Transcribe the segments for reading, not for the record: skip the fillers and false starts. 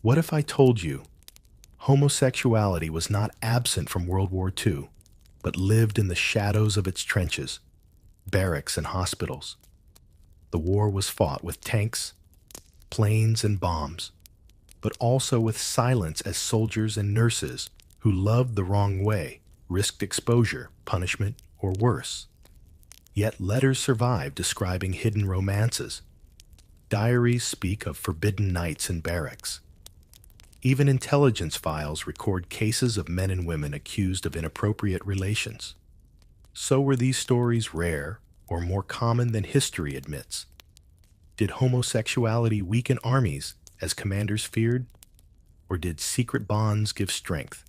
What if I told you homosexuality was not absent from World War II, but lived in the shadows of its trenches, barracks, and hospitals? The war was fought with tanks, planes, and bombs, but also with silence as soldiers and nurses who loved the wrong way risked exposure, punishment, or worse. Yet letters survive describing hidden romances. Diaries speak of forbidden nights in barracks. Even intelligence files record cases of men and women accused of inappropriate relations. So were these stories rare or more common than history admits? Did homosexuality weaken armies as commanders feared? Or did secret bonds give strength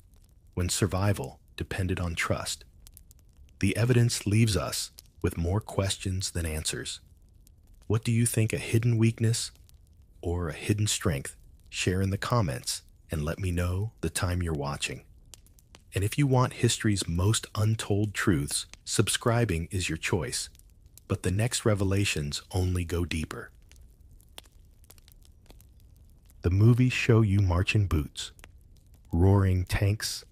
when survival depended on trust? The evidence leaves us with more questions than answers. What do you think, a hidden weakness or a hidden strength? Share in the comments and let me know the time you're watching. And if you want history's most untold truths, subscribing is your choice. But the next revelations only go deeper. The movies show you marching boots, roaring tanks,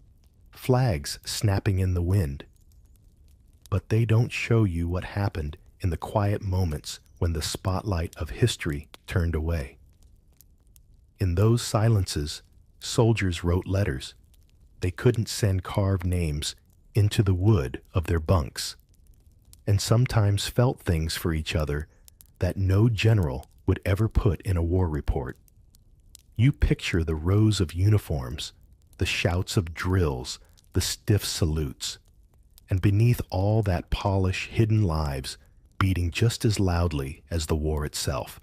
flags snapping in the wind. But they don't show you what happened in the quiet moments when the spotlight of history turned away. In those silences, soldiers wrote letters. They couldn't send carved names into the wood of their bunks, and sometimes felt things for each other that no general would ever put in a war report. You picture the rows of uniforms, the shouts of drills, the stiff salutes, and beneath all that polish, hidden lives beating just as loudly as the war itself.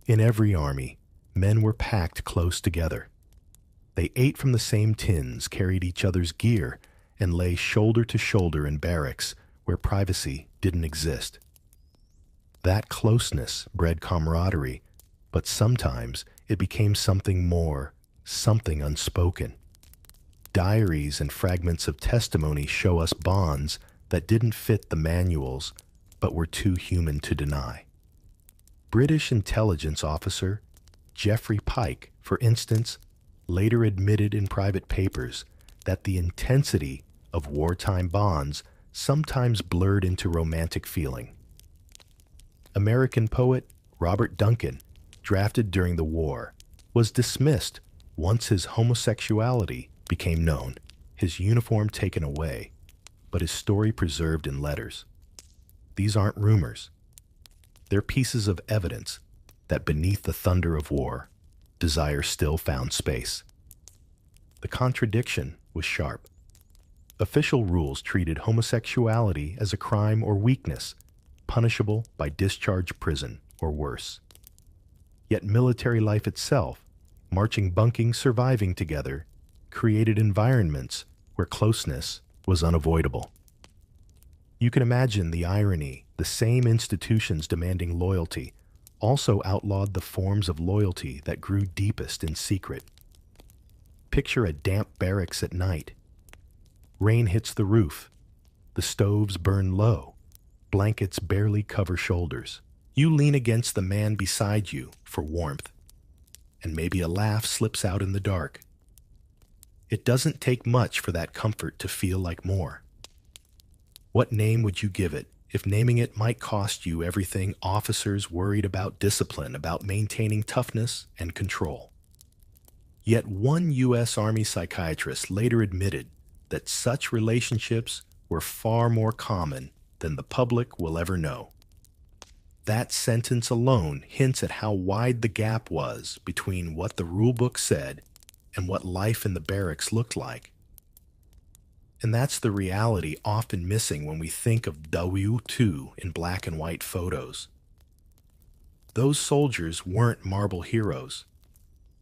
In every army, men were packed close together. They ate from the same tins, carried each other's gear, and lay shoulder to shoulder in barracks where privacy didn't exist. That closeness bred camaraderie, but sometimes it became something more, something unspoken. Diaries and fragments of testimony show us bonds that didn't fit the manuals, but were too human to deny. British intelligence officer Geoffrey Pike, for instance, later admitted in private papers that the intensity of wartime bonds sometimes blurred into romantic feeling. American poet Robert Duncan, drafted during the war, was dismissed once his homosexuality became known, his uniform taken away, but his story preserved in letters. These aren't rumors. They're pieces of evidence that beneath the thunder of war, desire still found space. The contradiction was sharp. Official rules treated homosexuality as a crime or weakness, punishable by discharge, prison, or worse. Yet military life itself, marching, bunking, surviving together, created environments where closeness was unavoidable. You can imagine the irony. The same institutions demanding loyalty also outlawed the forms of loyalty that grew deepest in secret. Picture a damp barracks at night. Rain hits the roof. The stoves burn low. Blankets barely cover shoulders. You lean against the man beside you for warmth, and maybe a laugh slips out in the dark. It doesn't take much for that comfort to feel like more. What name would you give it if naming it might cost you everything? Officers worried about discipline, about maintaining toughness and control. Yet one U.S. Army psychiatrist later admitted that such relationships were far more common than the public will ever know. That sentence alone hints at how wide the gap was between what the rulebook said and what life in the barracks looked like. And that's the reality often missing when we think of WWII in black and white photos. Those soldiers weren't marble heroes.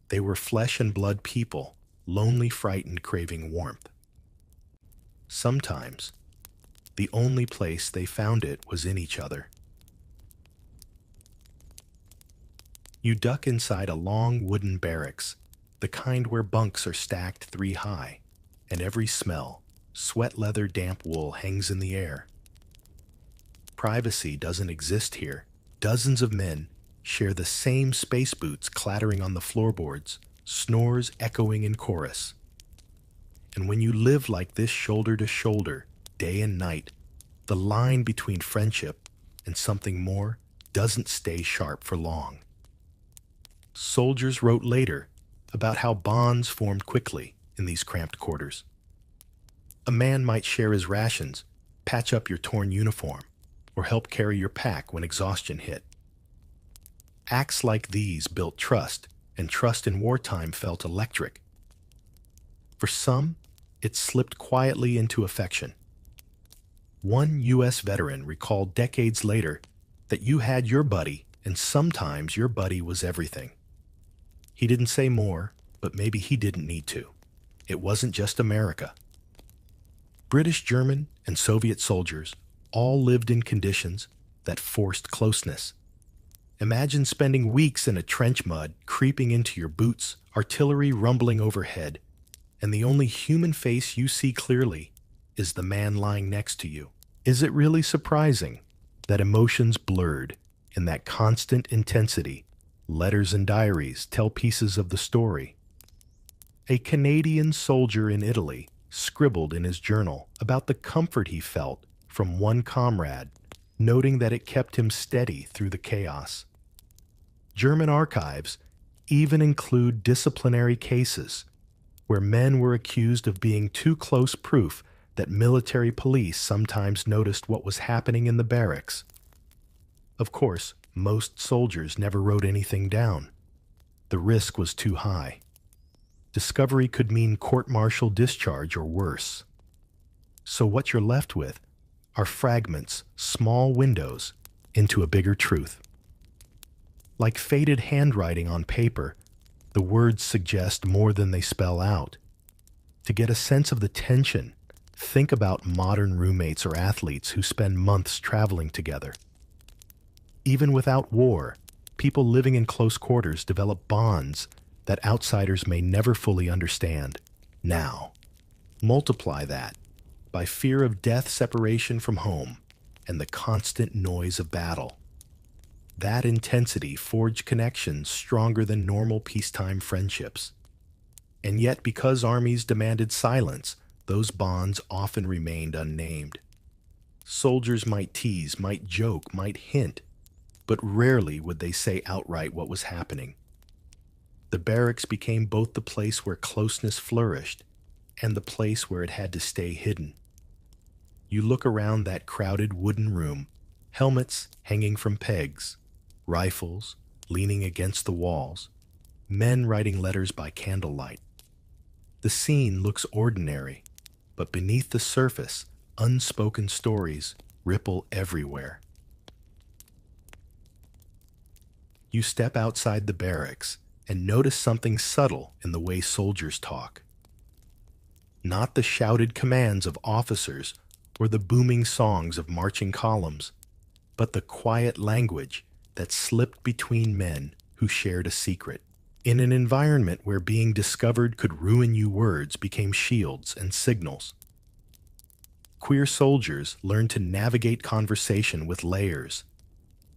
They were flesh and blood people, lonely, frightened, craving warmth. Sometimes, the only place they found it was in each other. You duck inside a long wooden barracks, the kind where bunks are stacked 3 high, and every smell, sweat, leather, damp wool hangs in the air. Privacy doesn't exist here. Dozens of men, share the same space boots clattering on the floorboards, snores echoing in chorus. And when you live like this shoulder to shoulder, day and night, the line between friendship and something more doesn't stay sharp for long. Soldiers wrote later about how bonds formed quickly in these cramped quarters. A man might share his rations, patch up your torn uniform, or help carry your pack when exhaustion hit. Acts like these built trust, and trust in wartime felt electric. For some, it slipped quietly into affection. One U.S. veteran recalled decades later that you had your buddy, and sometimes your buddy was everything. He didn't say more, but maybe he didn't need to. It wasn't just America. British, German, and Soviet soldiers all lived in conditions that forced closeness. Imagine spending weeks in a trench mud creeping into your boots, artillery rumbling overhead, and the only human face you see clearly is the man lying next to you. Is it really surprising that emotions blurred in that constant intensity? Letters and diaries tell pieces of the story. A Canadian soldier in Italy scribbled in his journal about the comfort he felt from one comrade, noting that it kept him steady through the chaos. German archives even include disciplinary cases where men were accused of being too close proof that military police sometimes noticed what was happening in the barracks. Of course, most soldiers never wrote anything down. The risk was too high. Discovery could mean court-martial discharge or worse. So what you're left with are fragments, small windows, into a bigger truth. Like faded handwriting on paper, the words suggest more than they spell out. To get a sense of the tension, think about modern roommates or athletes who spend months traveling together. Even without war, people living in close quarters develop bonds that outsiders may never fully understand. Now, multiply that by fear of death, separation from home, and the constant noise of battle. That intensity forged connections stronger than normal peacetime friendships. And yet, because armies demanded silence, those bonds often remained unnamed. Soldiers might tease, might joke, might hint, but rarely would they say outright what was happening. The barracks became both the place where closeness flourished and the place where it had to stay hidden. You look around that crowded wooden room, helmets hanging from pegs, rifles leaning against the walls, men writing letters by candlelight. The scene looks ordinary, but beneath the surface, unspoken stories ripple everywhere. You step outside the barracks and notice something subtle in the way soldiers talk. Not the shouted commands of officers or the booming songs of marching columns, but the quiet language that slipped between men who shared a secret. In an environment where being discovered could ruin you, words became shields and signals. Queer soldiers learned to navigate conversation with layers.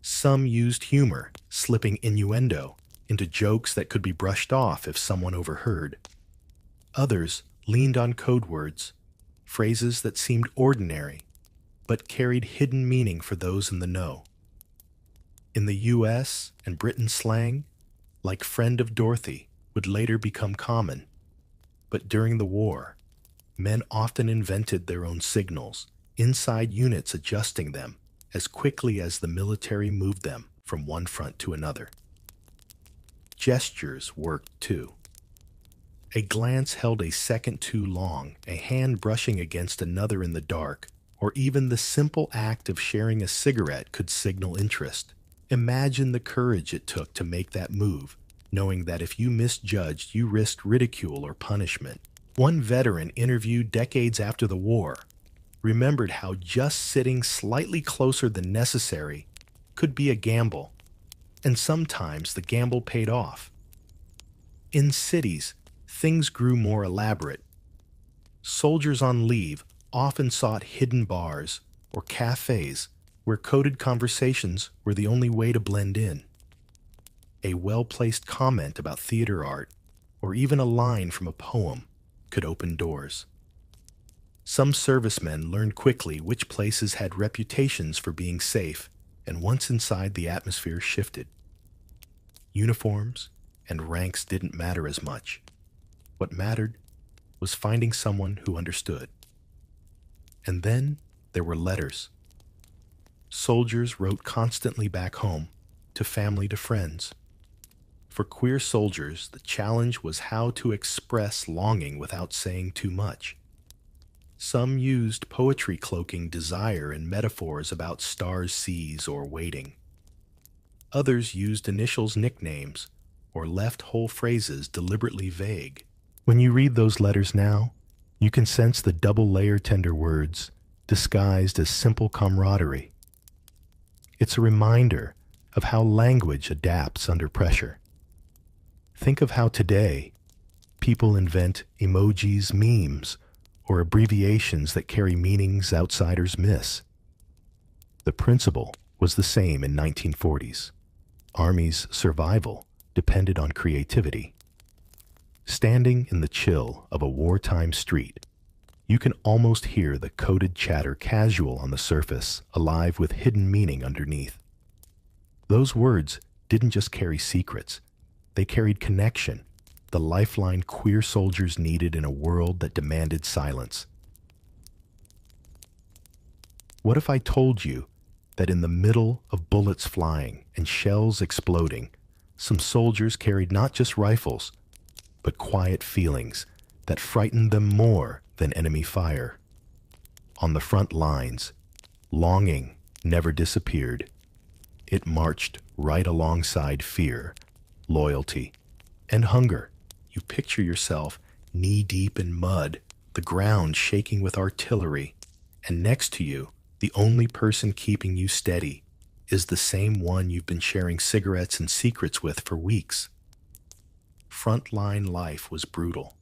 Some used humor, slipping innuendo into jokes that could be brushed off if someone overheard. Others leaned on code words, phrases that seemed ordinary, but carried hidden meaning for those in the know. In the U.S. and Britain slang, like friend of Dorothy, would later become common. But during the war, men often invented their own signals, inside units adjusting them as quickly as the military moved them from one front to another. Gestures worked too. A glance held a second too long, a hand brushing against another in the dark, or even the simple act of sharing a cigarette could signal interest. Imagine the courage it took to make that move, knowing that if you misjudged, you risked ridicule or punishment. One veteran interviewed decades after the war remembered how just sitting slightly closer than necessary could be a gamble, and sometimes the gamble paid off. In cities, things grew more elaborate. Soldiers on leave often sought hidden bars or cafes where coded conversations were the only way to blend in. A well-placed comment about theater art, or even a line from a poem, could open doors. Some servicemen learned quickly which places had reputations for being safe, and once inside, the atmosphere shifted. Uniforms and ranks didn't matter as much. What mattered was finding someone who understood. And then there were letters. Soldiers wrote constantly back home, to family, to friends. For queer soldiers, the challenge was how to express longing without saying too much. Some used poetry cloaking desire in metaphors about stars, seas, or waiting. Others used initials, nicknames, or left whole phrases deliberately vague. When you read those letters now, you can sense the double-layer tender words disguised as simple camaraderie. It's a reminder of how language adapts under pressure. Think of how today people invent emojis, memes, or abbreviations that carry meanings outsiders miss. The principle was the same in 1940s. Army's survival depended on creativity. Standing in the chill of a wartime street, you can almost hear the coded chatter, casual on the surface, alive with hidden meaning underneath. Those words didn't just carry secrets, they carried connection, the lifeline queer soldiers needed in a world that demanded silence. What if I told you that in the middle of bullets flying and shells exploding, some soldiers carried not just rifles, but quiet feelings that frightened them more than enemy fire? On the front lines, longing never disappeared. It marched right alongside fear, loyalty, and hunger. You picture yourself knee-deep in mud, the ground shaking with artillery, and next to you, the only person keeping you steady is the same one you've been sharing cigarettes and secrets with for weeks. Frontline life was brutal.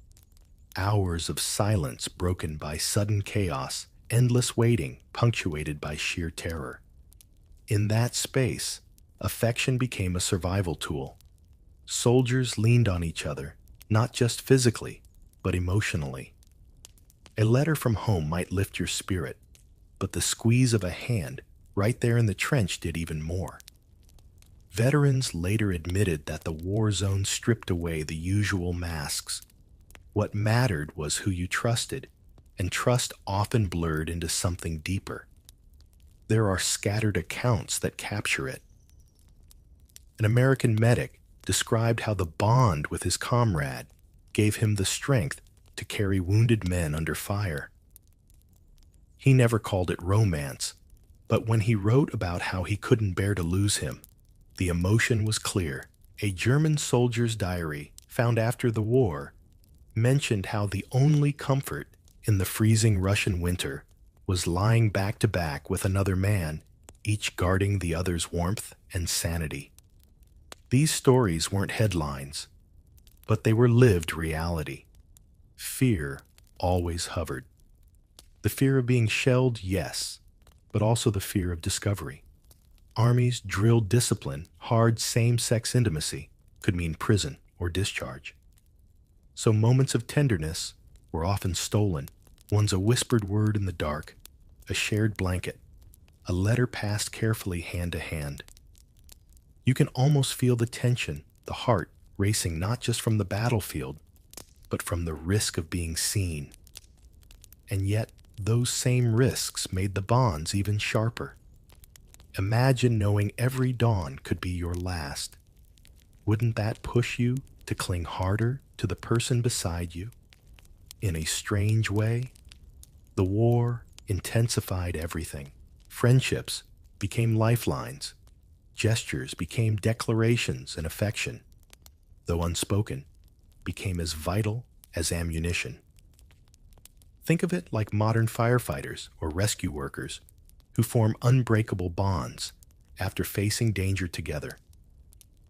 Hours of silence broken by sudden chaos, endless waiting punctuated by sheer terror. In that space, affection became a survival tool. Soldiers leaned on each other, not just physically, but emotionally. A letter from home might lift your spirit, but the squeeze of a hand right there in the trench did even more. Veterans later admitted that the war zone stripped away the usual masks. What mattered was who you trusted, and trust often blurred into something deeper. There are scattered accounts that capture it. An American medic described how the bond with his comrade gave him the strength to carry wounded men under fire. He never called it romance, but when he wrote about how he couldn't bear to lose him, the emotion was clear. A German soldier's diary, found after the war, mentioned how the only comfort in the freezing Russian winter was lying back to back with another man, each guarding the other's warmth and sanity. These stories weren't headlines, but they were lived reality. Fear always hovered. The fear of being shelled, yes, but also the fear of discovery. Armies drilled discipline, hard same-sex intimacy could mean prison or discharge. So moments of tenderness were often stolen. One's a whispered word in the dark, a shared blanket, a letter passed carefully hand to hand. You can almost feel the tension, the heart racing not just from the battlefield, but from the risk of being seen. And yet, those same risks made the bonds even sharper. Imagine knowing every dawn could be your last. Wouldn't that push you to cling harder to the person beside you? In a strange way, the war intensified everything. Friendships became lifelines. Gestures became declarations and affection, though unspoken, became as vital as ammunition. Think of it like modern firefighters or rescue workers who form unbreakable bonds after facing danger together.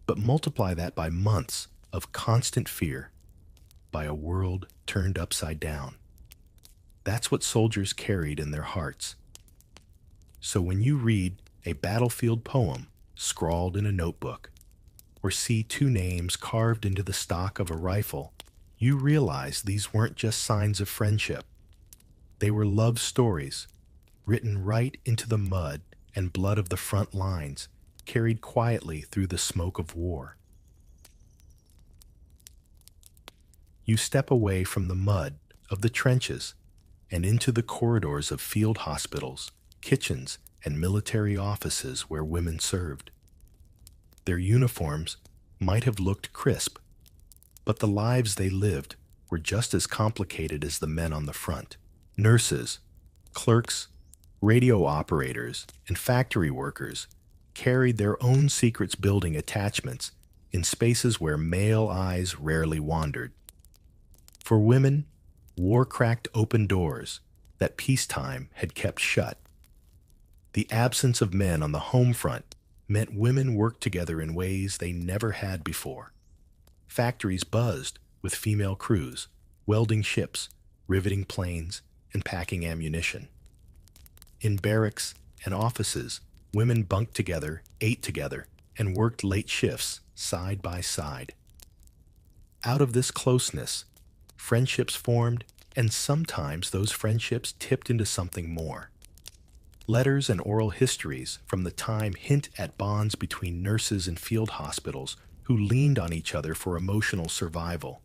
But multiply that by months of constant fear, by a world turned upside down. That's what soldiers carried in their hearts. So when you read a battlefield poem scrawled in a notebook, or see two names carved into the stock of a rifle, you realize these weren't just signs of friendship. They were love stories, written right into the mud and blood of the front lines, carried quietly through the smoke of war. You step away from the mud of the trenches and into the corridors of field hospitals, kitchens, and military offices where women served. Their uniforms might have looked crisp, but the lives they lived were just as complicated as the men on the front. Nurses, clerks, radio operators, and factory workers carried their own secrets building attachments in spaces where male eyes rarely wandered. For women, war cracked open doors that peacetime had kept shut. The absence of men on the home front meant women worked together in ways they never had before. Factories buzzed with female crews, welding ships, riveting planes, and packing ammunition. In barracks and offices, women bunked together, ate together, and worked late shifts side by side. Out of this closeness, friendships formed, and sometimes those friendships tipped into something more. Letters and oral histories from the time hint at bonds between nurses and field hospitals who leaned on each other for emotional survival.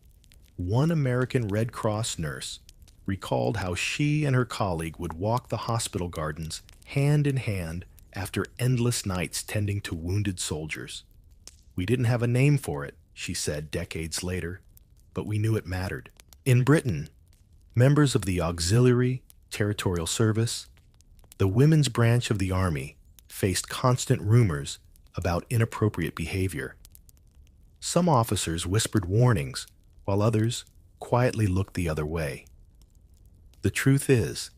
One American Red Cross nurse recalled how she and her colleague would walk the hospital gardens hand in hand after endless nights tending to wounded soldiers. "We didn't have a name for it," she said decades later, "but we knew it mattered." In Britain, members of the Auxiliary Territorial Service, the women's branch of the Army, faced constant rumors about inappropriate behavior. Some officers whispered warnings, while others quietly looked the other way. The truth is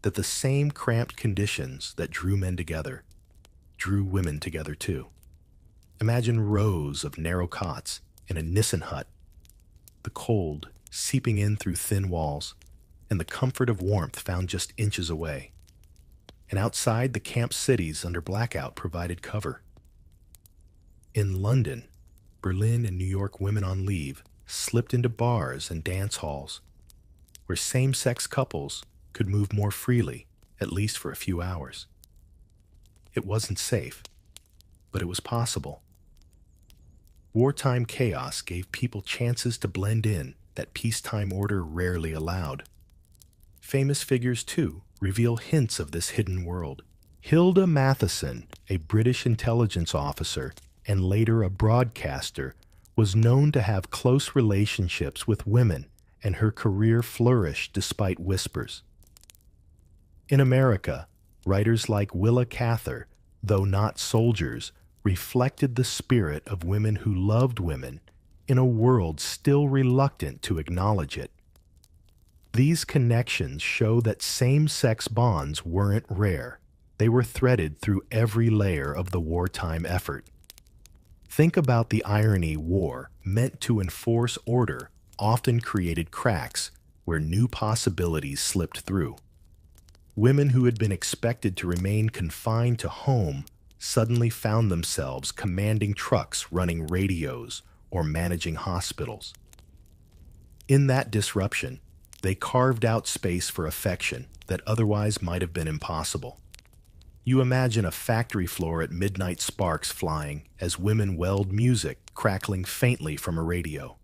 that the same cramped conditions that drew men together drew women together too. Imagine rows of narrow cots in a Nissen hut, the cold seeping in through thin walls, and the comfort of warmth found just inches away. And outside, the camp cities under blackout provided cover. In London, Berlin, and New York, women on leave slipped into bars and dance halls, where same-sex couples could move more freely, at least for a few hours. It wasn't safe, but it was possible. Wartime chaos gave people chances to blend in that peacetime order rarely allowed. Famous figures, too, reveal hints of this hidden world. Hilda Matheson, a British intelligence officer and later a broadcaster, was known to have close relationships with women, and her career flourished despite whispers. In America, writers like Willa Cather, though not soldiers, reflected the spirit of women who loved women in a world still reluctant to acknowledge it. These connections show that same-sex bonds weren't rare. They were threaded through every layer of the wartime effort. Think about the irony: war, meant to enforce order, often created cracks where new possibilities slipped through. Women who had been expected to remain confined to home suddenly found themselves commanding trucks, running radios, or managing hospitals. In that disruption, they carved out space for affection that otherwise might have been impossible. You imagine a factory floor at midnight, sparks flying as women weld music crackling faintly from a radio.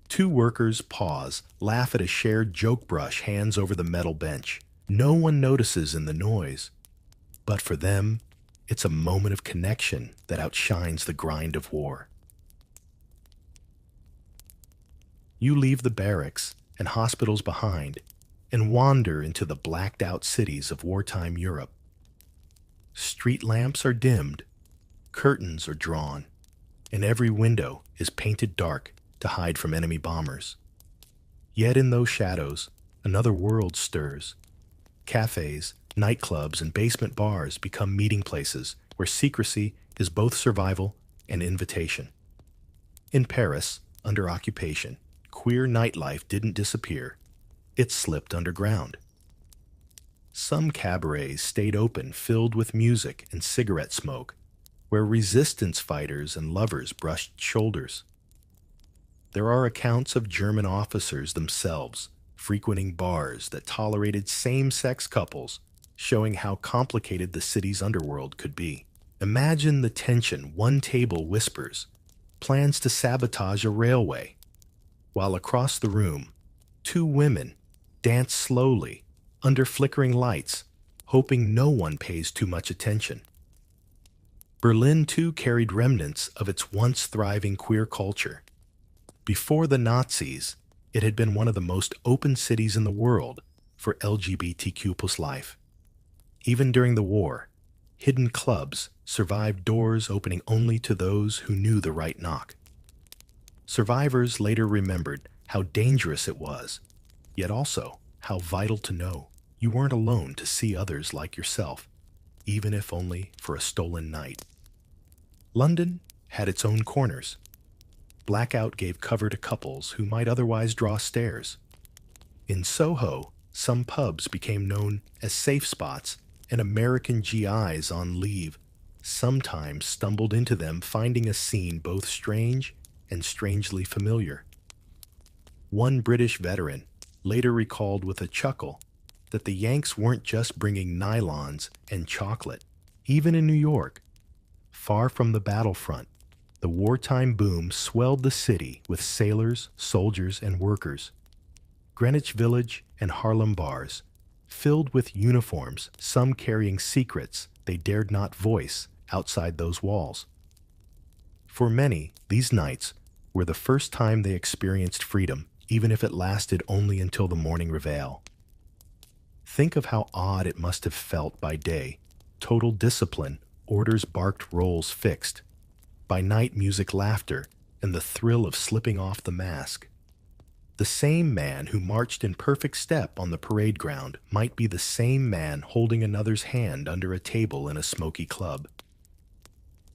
Two workers pause, laugh at a shared joke brush hands over the metal bench. No one notices in the noise, but for them, it's a moment of connection that outshines the grind of war. You leave the barracks and hospitals behind and wander into the blacked-out cities of wartime Europe. Street lamps are dimmed, curtains are drawn, and every window is painted dark to hide from enemy bombers. Yet in those shadows, another world stirs. Cafes, nightclubs, and basement bars become meeting places where secrecy is both survival and invitation. In Paris, under occupation, queer nightlife didn't disappear. It slipped underground. Some cabarets stayed open, filled with music and cigarette smoke, where resistance fighters and lovers brushed shoulders. There are accounts of German officers themselves frequenting bars that tolerated same-sex couples, showing how complicated the city's underworld could be. Imagine the tension. One table whispers, plans to sabotage a railway, while across the room, two women dance slowly under flickering lights, hoping no one pays too much attention. Berlin, too, carried remnants of its once thriving queer culture. Before the Nazis, it had been one of the most open cities in the world for LGBTQ+ life. Even during the war, hidden clubs survived, doors opening only to those who knew the right knock. Survivors later remembered how dangerous it was, yet also how vital to know you weren't alone to see others like yourself, even if only for a stolen night. London had its own corners. Blackout gave cover to couples who might otherwise draw stares. In Soho, some pubs became known as safe spots, and American GIs on leave sometimes stumbled into them, finding a scene both strange and strangely familiar. One British veteran later recalled with a chuckle that the Yanks weren't just bringing nylons and chocolate. Even in New York, far from the battlefront, the wartime boom swelled the city with sailors, soldiers, and workers. Greenwich Village and Harlem bars, filled with uniforms, some carrying secrets they dared not voice outside those walls. For many, these nights were the first time they experienced freedom, even if it lasted only until the morning reveille. Think of how odd it must have felt by day. Total discipline, orders barked, roles fixed. By night, music, laughter, and the thrill of slipping off the mask. The same man who marched in perfect step on the parade ground might be the same man holding another's hand under a table in a smoky club.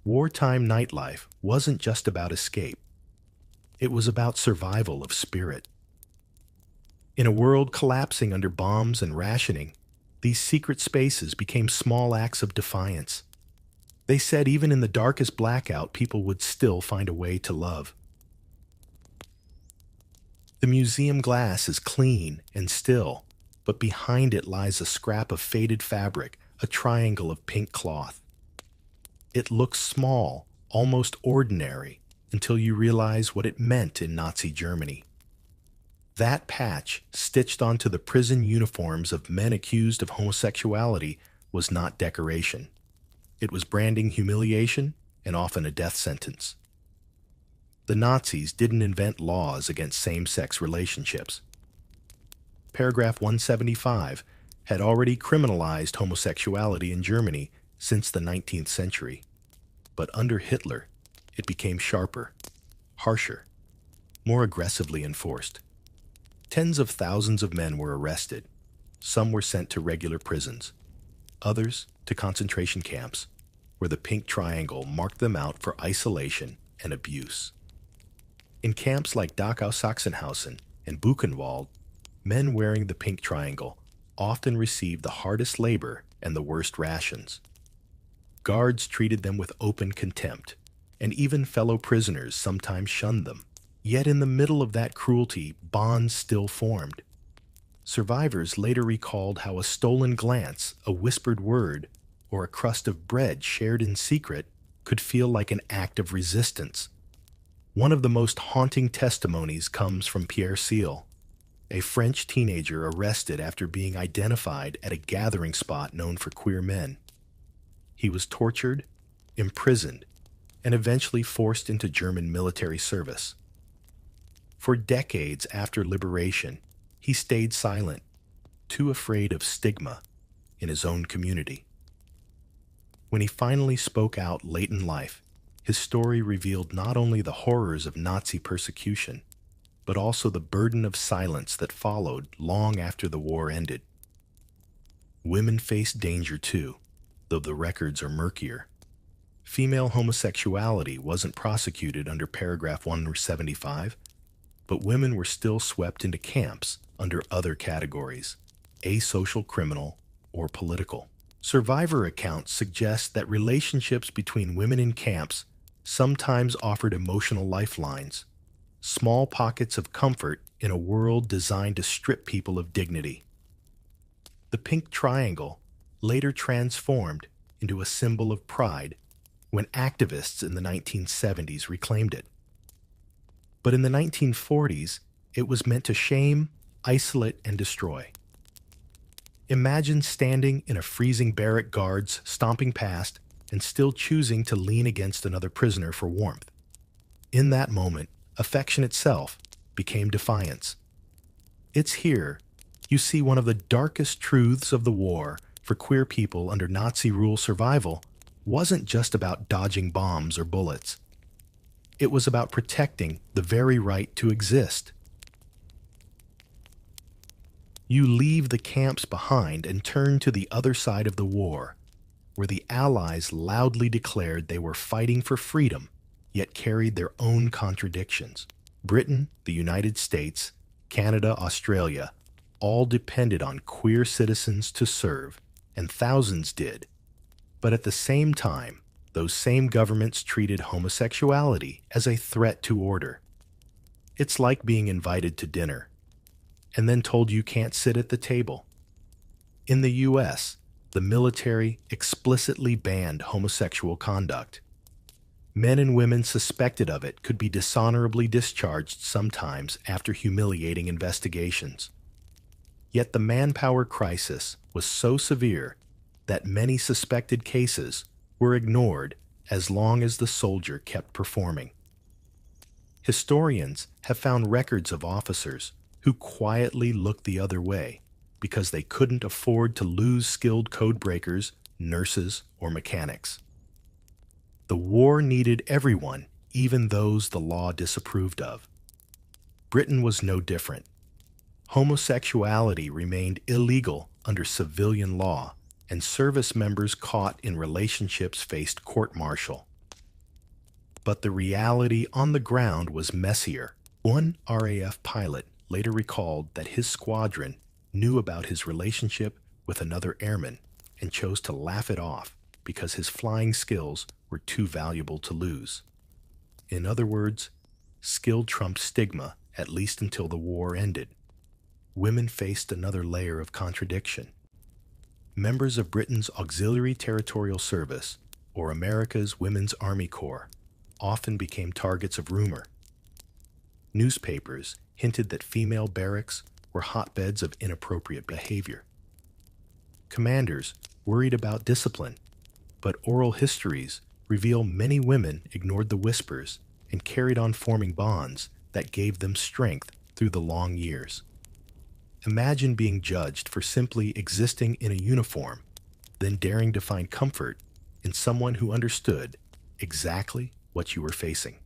Wartime nightlife wasn't just about escape. It was about survival of spirit. In a world collapsing under bombs and rationing, these secret spaces became small acts of defiance. They said even in the darkest blackout, people would still find a way to love. The museum glass is clean and still, but behind it lies a scrap of faded fabric, a triangle of pink cloth. It looks small, almost ordinary, until you realize what it meant in Nazi Germany. That patch, stitched onto the prison uniforms of men accused of homosexuality, was not decoration. It was branding, humiliation, and often a death sentence. The Nazis didn't invent laws against same-sex relationships. Paragraph 175 had already criminalized homosexuality in Germany since the 19th century. But under Hitler, it became sharper, harsher, more aggressively enforced. Tens of thousands of men were arrested. Some were sent to regular prisons, others to concentration camps, where the pink triangle marked them out for isolation and abuse. In camps like Dachau, Sachsenhausen, and Buchenwald, men wearing the pink triangle often received the hardest labor and the worst rations. Guards treated them with open contempt, and even fellow prisoners sometimes shunned them. Yet in the middle of that cruelty, bonds still formed. Survivors later recalled how a stolen glance, a whispered word, or a crust of bread shared in secret could feel like an act of resistance. One of the most haunting testimonies comes from Pierre Seal, a French teenager arrested after being identified at a gathering spot known for queer men. He was tortured, imprisoned, and eventually forced into German military service. For decades after liberation, he stayed silent, too afraid of stigma in his own community. When he finally spoke out late in life, his story revealed not only the horrors of Nazi persecution, but also the burden of silence that followed long after the war ended. Women faced danger too, though the records are murkier. Female homosexuality wasn't prosecuted under paragraph 175, but women were still swept into camps under other categories, asocial criminal or political. Survivor accounts suggest that relationships between women in camps sometimes offered emotional lifelines, small pockets of comfort in a world designed to strip people of dignity. The pink triangle later transformed into a symbol of pride when activists in the 1970s reclaimed it. But in the 1940s, it was meant to shame, isolate, and destroy. Imagine standing in a freezing barrack, guards stomping past and still choosing to lean against another prisoner for warmth. In that moment, affection itself became defiance. It's here you see one of the darkest truths of the war for queer people under Nazi rule. Survival wasn't just about dodging bombs or bullets. It was about protecting the very right to exist. You leave the camps behind and turn to the other side of the war, where the Allies loudly declared they were fighting for freedom, yet carried their own contradictions. Britain, the United States, Canada, Australia, all depended on queer citizens to serve, and thousands did. But at the same time, those same governments treated homosexuality as a threat to order. It's like being invited to dinner and then told you can't sit at the table. In the US, the military explicitly banned homosexual conduct. Men and women suspected of it could be dishonorably discharged sometimes after humiliating investigations. Yet the manpower crisis was so severe that many suspected cases were ignored as long as the soldier kept performing. Historians have found records of officers who quietly looked the other way because they couldn't afford to lose skilled code breakers, nurses, or mechanics. The war needed everyone, even those the law disapproved of. Britain was no different. Homosexuality remained illegal under civilian law, and service members caught in relationships faced court-martial. But the reality on the ground was messier. One RAF pilot later recalled that his squadron knew about his relationship with another airman and chose to laugh it off because his flying skills were too valuable to lose. In other words, skill trumped stigma, at least until the war ended. Women faced another layer of contradiction. Members of Britain's Auxiliary Territorial Service, or America's Women's Army Corps, often became targets of rumor. Newspapers hinted that female barracks were hotbeds of inappropriate behavior. Commanders worried about discipline, but oral histories reveal many women ignored the whispers and carried on forming bonds that gave them strength through the long years. Imagine being judged for simply existing in a uniform, then daring to find comfort in someone who understood exactly what you were facing.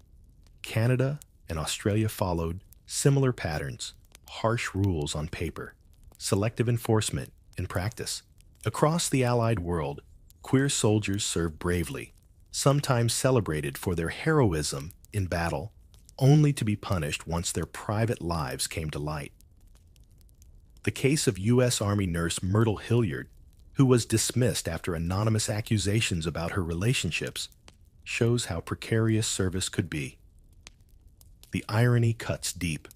Canada and Australia followed similar patterns, harsh rules on paper, selective enforcement in practice. Across the Allied world, queer soldiers served bravely, sometimes celebrated for their heroism in battle, only to be punished once their private lives came to light. The case of U.S. Army nurse Myrtle Hilliard, who was dismissed after anonymous accusations about her relationships, shows how precarious service could be. The irony cuts deep.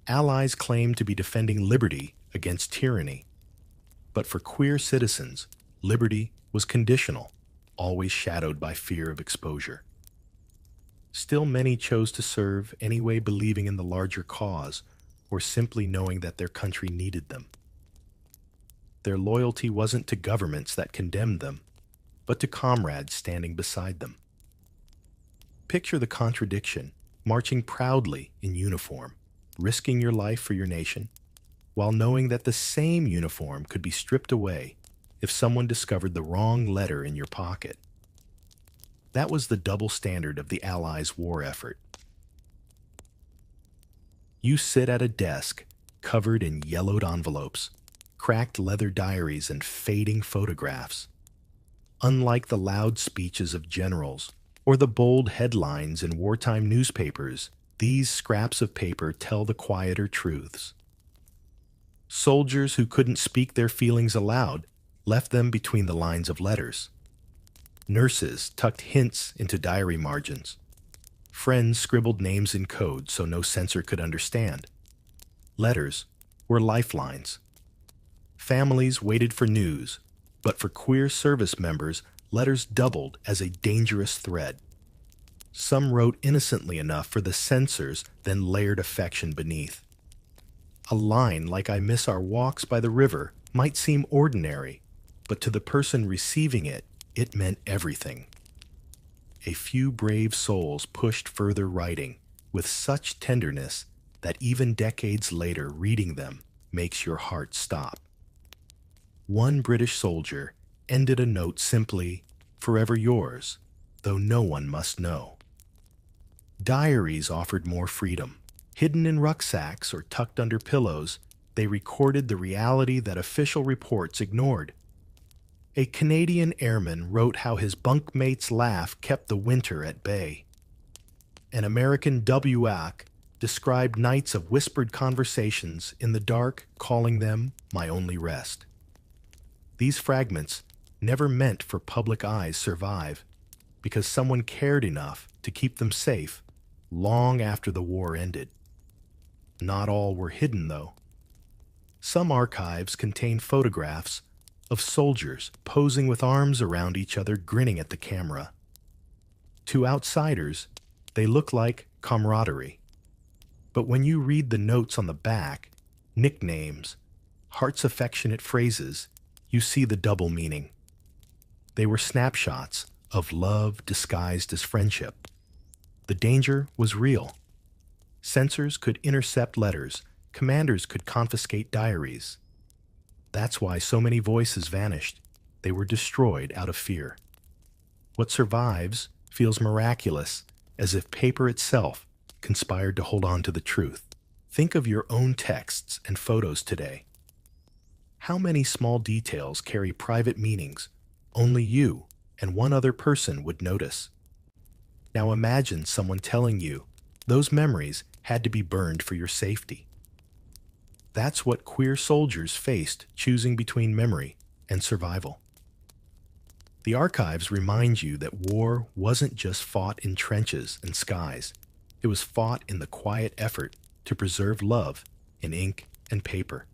Allies claimed to be defending liberty against tyranny, but for queer citizens, liberty was conditional, always shadowed by fear of exposure. Still, many chose to serve anyway, believing in the larger cause, or simply knowing that their country needed them. Their loyalty wasn't to governments that condemned them, but to comrades standing beside them. Picture the contradiction, marching proudly in uniform, risking your life for your nation, while knowing that the same uniform could be stripped away if someone discovered the wrong letter in your pocket. That was the double standard of the Allies' war effort. You sit at a desk covered in yellowed envelopes, cracked leather diaries, and fading photographs. Unlike the loud speeches of generals or the bold headlines in wartime newspapers, these scraps of paper tell the quieter truths. Soldiers who couldn't speak their feelings aloud left them between the lines of letters. Nurses tucked hints into diary margins. Friends scribbled names in code so no censor could understand. Letters were lifelines. Families waited for news, but for queer service members, letters doubled as a dangerous thread. Some wrote innocently enough for the censors, then layered affection beneath. A line like "I miss our walks by the river" might seem ordinary, but to the person receiving it, it meant everything. A few brave souls pushed further writing with such tenderness that even decades later reading them makes your heart stop. One British soldier ended a note simply, "Forever yours, though no one must know." Diaries offered more freedom. Hidden in rucksacks or tucked under pillows, they recorded the reality that official reports ignored. A Canadian airman wrote how his bunkmate's laugh kept the winter at bay. An American WWII described nights of whispered conversations in the dark, calling them "my only rest." These fragments, never meant for public eyes, survive because someone cared enough to keep them safe long after the war ended. Not all were hidden, though. Some archives contain photographs of soldiers posing with arms around each other, grinning at the camera. To outsiders, they look like camaraderie. But when you read the notes on the back, nicknames, heart's affectionate phrases, you see the double meaning. They were snapshots of love disguised as friendship. The danger was real. Censors could intercept letters, commanders could confiscate diaries. That's why so many voices vanished. They were destroyed out of fear. What survives feels miraculous, as if paper itself conspired to hold on to the truth. Think of your own texts and photos today. How many small details carry private meanings only you and one other person would notice? Now imagine someone telling you those memories had to be burned for your safety. That's what queer soldiers faced, choosing between memory and survival. The archives remind you that war wasn't just fought in trenches and skies. It was fought in the quiet effort to preserve love in ink and paper.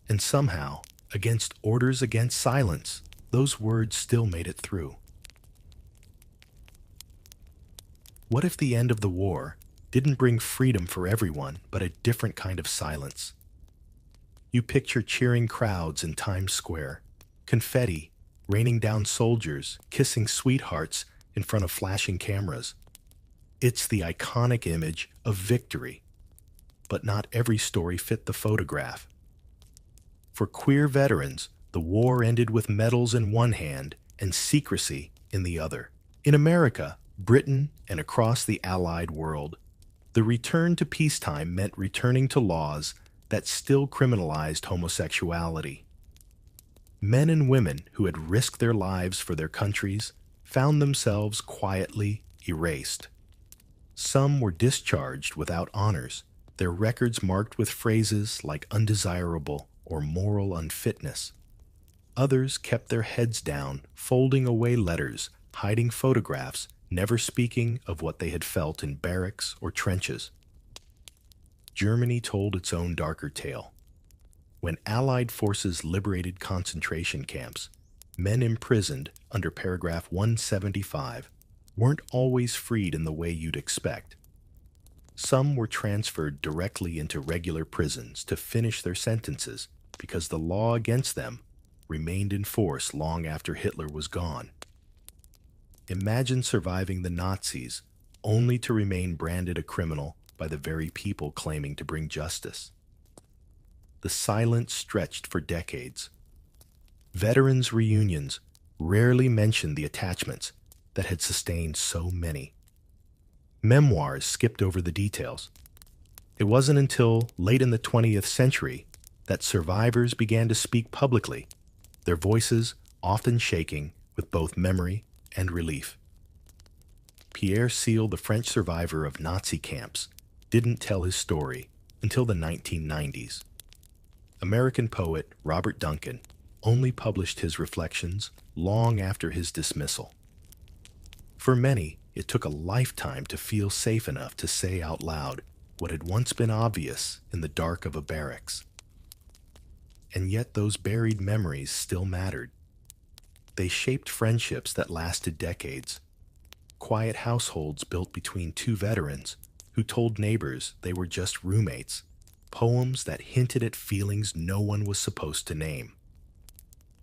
And somehow, against orders against silence, those words still made it through. What if the end of the war didn't bring freedom for everyone, but a different kind of silence? You picture cheering crowds in Times Square, confetti raining down soldiers, kissing sweethearts in front of flashing cameras. It's the iconic image of victory, but not every story fit the photograph. For queer veterans, the war ended with medals in one hand and secrecy in the other. In America, Britain, and across the Allied world, the return to peacetime meant returning to laws that still criminalized homosexuality. Men and women who had risked their lives for their countries found themselves quietly erased. Some were discharged without honors, their records marked with phrases like undesirable or moral unfitness. Others kept their heads down, folding away letters, hiding photographs, never speaking of what they had felt in barracks or trenches. Germany told its own darker tale. When Allied forces liberated concentration camps, men imprisoned under paragraph 175 weren't always freed in the way you'd expect. Some were transferred directly into regular prisons to finish their sentences because the law against them remained in force long after Hitler was gone. Imagine surviving the Nazis only to remain branded a criminal by the very people claiming to bring justice. The silence stretched for decades. Veterans' reunions rarely mentioned the attachments that had sustained so many. Memoirs skipped over the details. It wasn't until late in the 20th century that survivors began to speak publicly, their voices often shaking with both memory and relief. Pierre Seal, the French survivor of Nazi camps, didn't tell his story until the 1990s. American poet Robert Duncan only published his reflections long after his dismissal. For many, it took a lifetime to feel safe enough to say out loud what had once been obvious in the dark of a barracks. And yet those buried memories still mattered. They shaped friendships that lasted decades, quiet households built between two veterans who told neighbors they were just roommates, poems that hinted at feelings no one was supposed to name.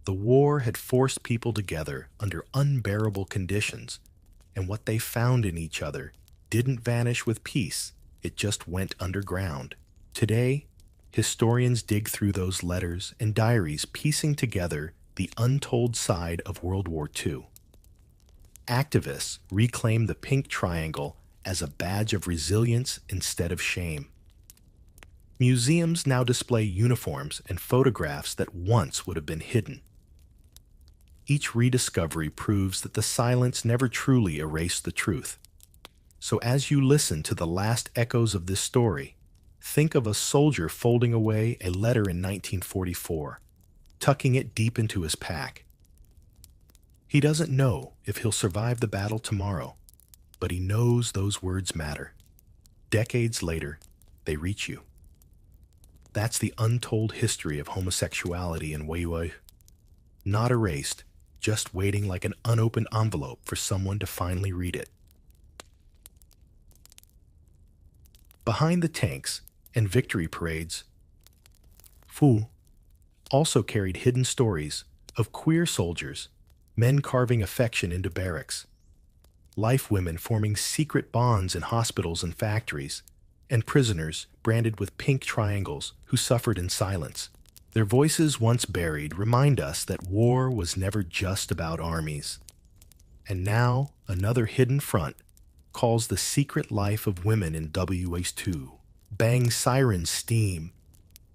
The war had forced people together under unbearable conditions, and what they found in each other didn't vanish with peace, it just went underground. Today, historians dig through those letters and diaries, piecing together the untold side of World War II. Activists reclaim the pink triangle as a badge of resilience instead of shame. Museums now display uniforms and photographs that once would have been hidden. Each rediscovery proves that the silence never truly erased the truth. So as you listen to the last echoes of this story, think of a soldier folding away a letter in 1944, tucking it deep into his pack. He doesn't know if he'll survive the battle tomorrow, but he knows those words matter. Decades later, they reach you. That's the untold history of homosexuality in WWII. Not erased, just waiting like an unopened envelope for someone to finally read it. Behind the tanks and victory parades, WWII also carried hidden stories of queer soldiers, men carving affection into barracks, life women forming secret bonds in hospitals and factories, and prisoners branded with pink triangles who suffered in silence. Their voices, once buried, remind us that war was never just about armies. And now, another hidden front calls the secret life of women in WWII. Bang sirens steam,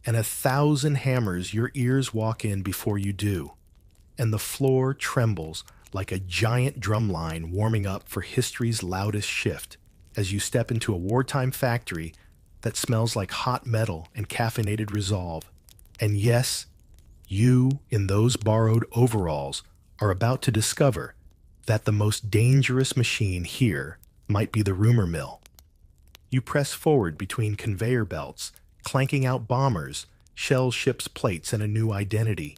and 1,000 hammers your ears walk in before you do, and the floor trembles like a giant drumline warming up for history's loudest shift as you step into a wartime factory that smells like hot metal and caffeinated resolve. And yes, you, in those borrowed overalls, are about to discover that the most dangerous machine here might be the rumor mill. You press forward between conveyor belts, clanking out bombers, shell ships plates, and a new identity,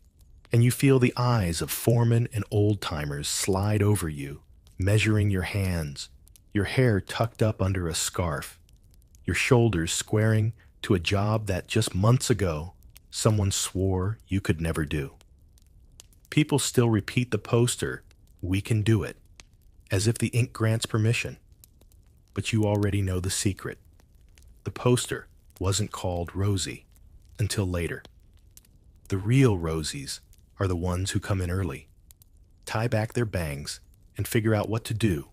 and you feel the eyes of foremen and old-timers slide over you, measuring your hands, your hair tucked up under a scarf, your shoulders squaring to a job that just months ago someone swore you could never do. People still repeat the poster, "We can do it," as if the ink grants permission. But you already know the secret. The poster wasn't called Rosie until later. The real Rosies are the ones who come in early, tie back their bangs, and figure out what to do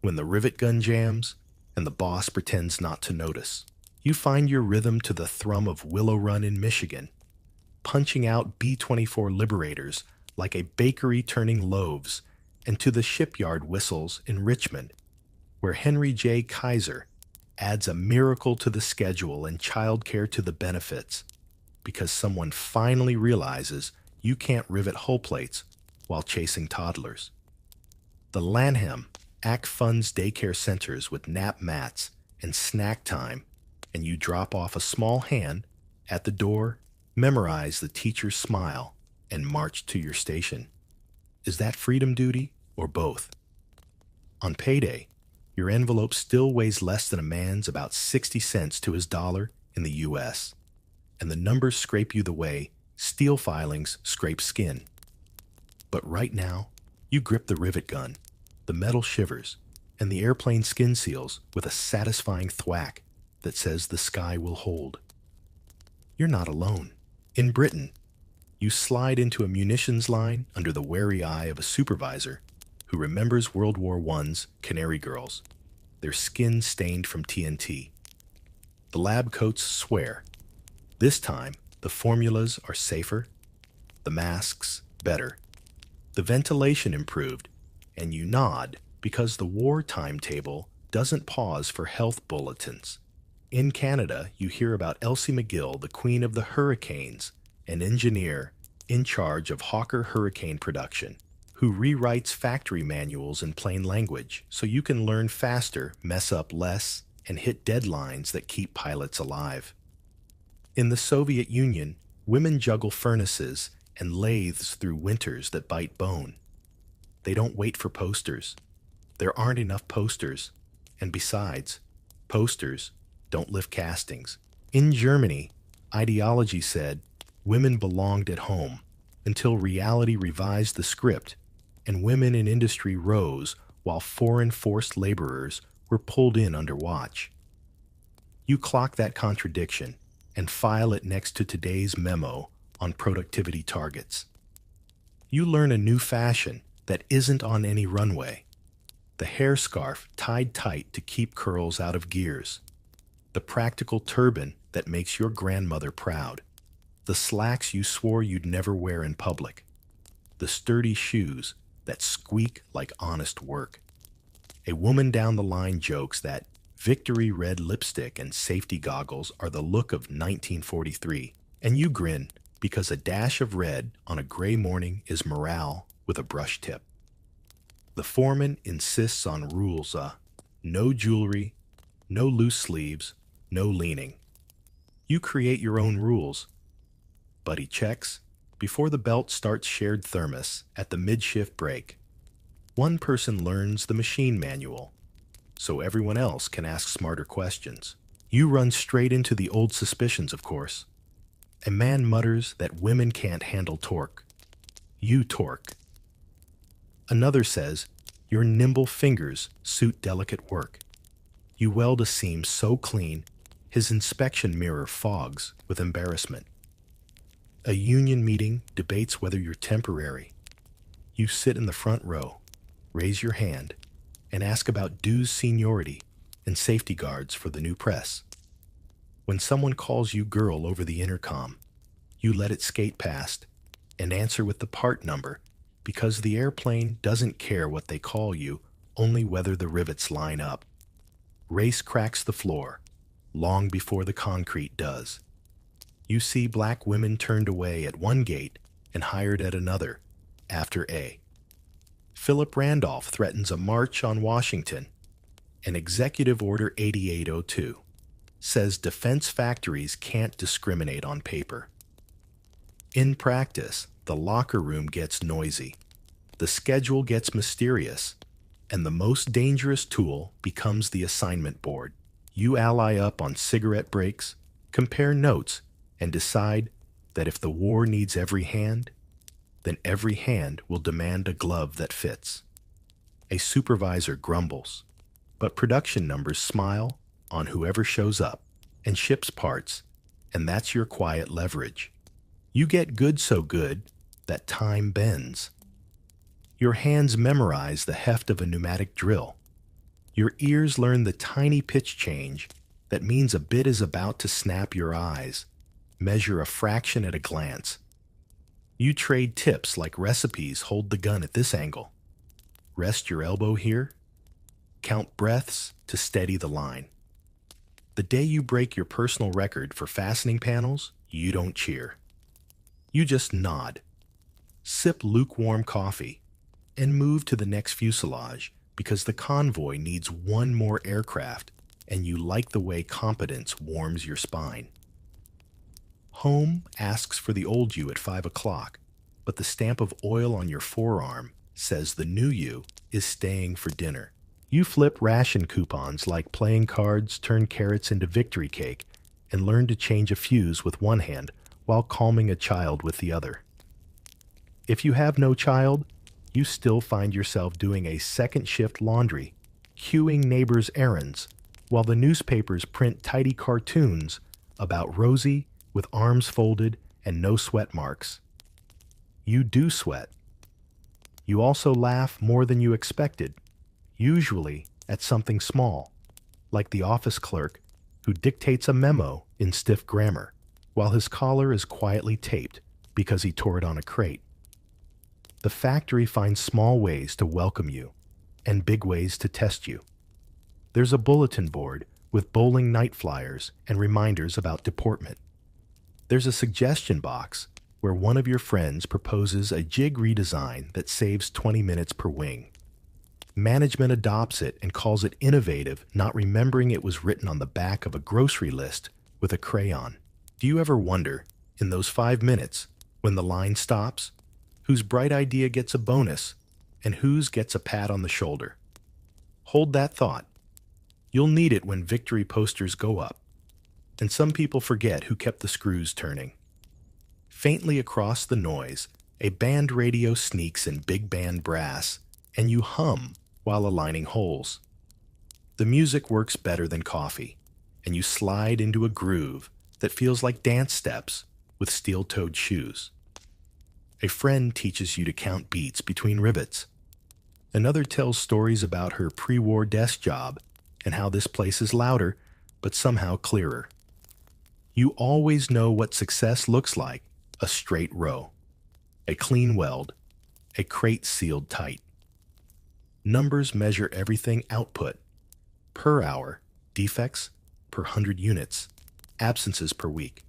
when the rivet gun jams and the boss pretends not to notice. You find your rhythm to the thrum of Willow Run in Michigan, punching out B-24 Liberators like a bakery turning loaves, and to the shipyard whistles in Richmond, where Henry J. Kaiser adds a miracle to the schedule and childcare to the benefits, because someone finally realizes you can't rivet hull plates while chasing toddlers. The Lanham Act funds daycare centers with nap mats and snack time, and you drop off a small hand at the door, memorize the teacher's smile, and march to your station. Is that freedom duty or both? On payday, your envelope still weighs less than a man's, about 60 cents to his dollar in the US, and the numbers scrape you the way steel filings scrape skin. But right now, you grip the rivet gun, the metal shivers, and the airplane skin seals with a satisfying thwack that says the sky will hold. You're not alone. In Britain, you slide into a munitions line under the wary eye of a supervisor who remembers World War I's Canary Girls, their skin stained from TNT. The lab coats swear. This time, the formulas are safer, the masks better, the ventilation improved, and you nod because the war timetable doesn't pause for health bulletins. In Canada, you hear about Elsie McGill, the queen of the hurricanes, an engineer in charge of Hawker Hurricane production, who rewrites factory manuals in plain language so you can learn faster, mess up less, and hit deadlines that keep pilots alive. In the Soviet Union, women juggle furnaces and lathes through winters that bite bone. They don't wait for posters. There aren't enough posters. And besides, posters don't lift castings. In Germany, ideology said women belonged at home until reality revised the script and women in industry rose while foreign forced laborers were pulled in under watch. You clock that contradiction and file it next to today's memo on productivity targets. You learn a new fashion that isn't on any runway. The hair scarf tied tight to keep curls out of gears. The practical turban that makes your grandmother proud. The slacks you swore you'd never wear in public. The sturdy shoes that squeak like honest work. A woman down the line jokes that victory red lipstick and safety goggles are the look of 1943, and you grin because a dash of red on a gray morning is morale with a brush tip. The foreman insists on rules, no jewelry, no loose sleeves, no leaning. You create your own rules. Buddy checks before the belt starts shared thermos at the mid-shift break. One person learns the machine manual, so everyone else can ask smarter questions. You run straight into the old suspicions, of course. A man mutters that women can't handle torque. You torque. Another says your nimble fingers suit delicate work. You weld a seam so clean, his inspection mirror fogs with embarrassment. A union meeting debates whether you're temporary. You sit in the front row, raise your hand, and ask about dues seniority and safety guards for the new press. When someone calls you girl over the intercom, you let it skate past and answer with the part number because the airplane doesn't care what they call you, only whether the rivets line up. Race cracks the floor, long before the concrete does. You see black women turned away at one gate and hired at another, after A. Philip Randolph threatens a march on Washington, and Executive Order 8802 says defense factories can't discriminate on paper. In practice, the locker room gets noisy, the schedule gets mysterious, and the most dangerous tool becomes the assignment board. You ally up on cigarette breaks, compare notes, and decide that if the war needs every hand, then every hand will demand a glove that fits. A supervisor grumbles, but production numbers smile on whoever shows up and ships parts, and that's your quiet leverage. You get good so good that time bends. Your hands memorize the heft of a pneumatic drill. Your ears learn the tiny pitch change that means a bit is about to snap your eyes. Measure a fraction at a glance. You trade tips like recipes hold the gun at this angle. Rest your elbow here. Count breaths to steady the line. The day you break your personal record for fastening panels, you don't cheer. You just nod, sip lukewarm coffee, and move to the next fuselage because the convoy needs one more aircraft and you like the way competence warms your spine. Home asks for the old you at 5 o'clock, but the stamp of oil on your forearm says the new you is staying for dinner. You flip ration coupons like playing cards, turn carrots into victory cake, and learn to change a fuse with one hand while calming a child with the other. If you have no child, you still find yourself doing a second shift laundry, queuing neighbors' errands, while the newspapers print tidy cartoons about Rosie with arms folded and no sweat marks. You do sweat. You also laugh more than you expected, usually at something small, like the office clerk who dictates a memo in stiff grammar, while his collar is quietly taped because he tore it on a crate. The factory finds small ways to welcome you and big ways to test you. There's a bulletin board with bowling night flyers and reminders about deportment. There's a suggestion box where one of your friends proposes a jig redesign that saves 20 minutes per wing. Management adopts it and calls it innovative, not remembering it was written on the back of a grocery list with a crayon. Do you ever wonder, in those 5 minutes, when the line stops, whose bright idea gets a bonus and whose gets a pat on the shoulder? Hold that thought. You'll need it when victory posters go up, and some people forget who kept the screws turning. Faintly across the noise, a band radio sneaks in big band brass, and you hum while aligning holes. The music works better than coffee, and you slide into a groove that feels like dance steps with steel-toed shoes. A friend teaches you to count beats between rivets. Another tells stories about her pre-war desk job and how this place is louder, but somehow clearer. You always know what success looks like: a straight row, a clean weld, a crate sealed tight. Numbers measure everything: output per hour, defects per 100 units, absences per week.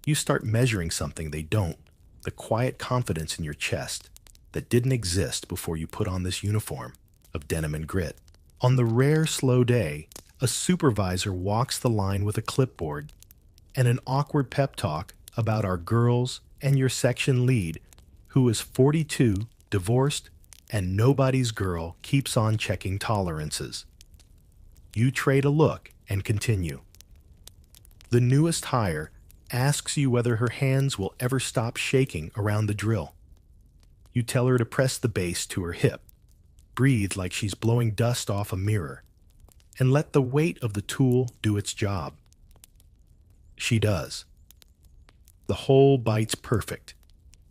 You start measuring something they don't: the quiet confidence in your chest that didn't exist before you put on this uniform of denim and grit. On the rare slow day, a supervisor walks the line with a clipboard and an awkward pep talk about our girls and your section lead, who is 42, divorced, and nobody's girl keeps on checking tolerances. You trade a look and continue. The newest hire asks you whether her hands will ever stop shaking around the drill. You tell her to press the base to her hip, breathe like she's blowing dust off a mirror, and let the weight of the tool do its job. She does. The hole bites perfect,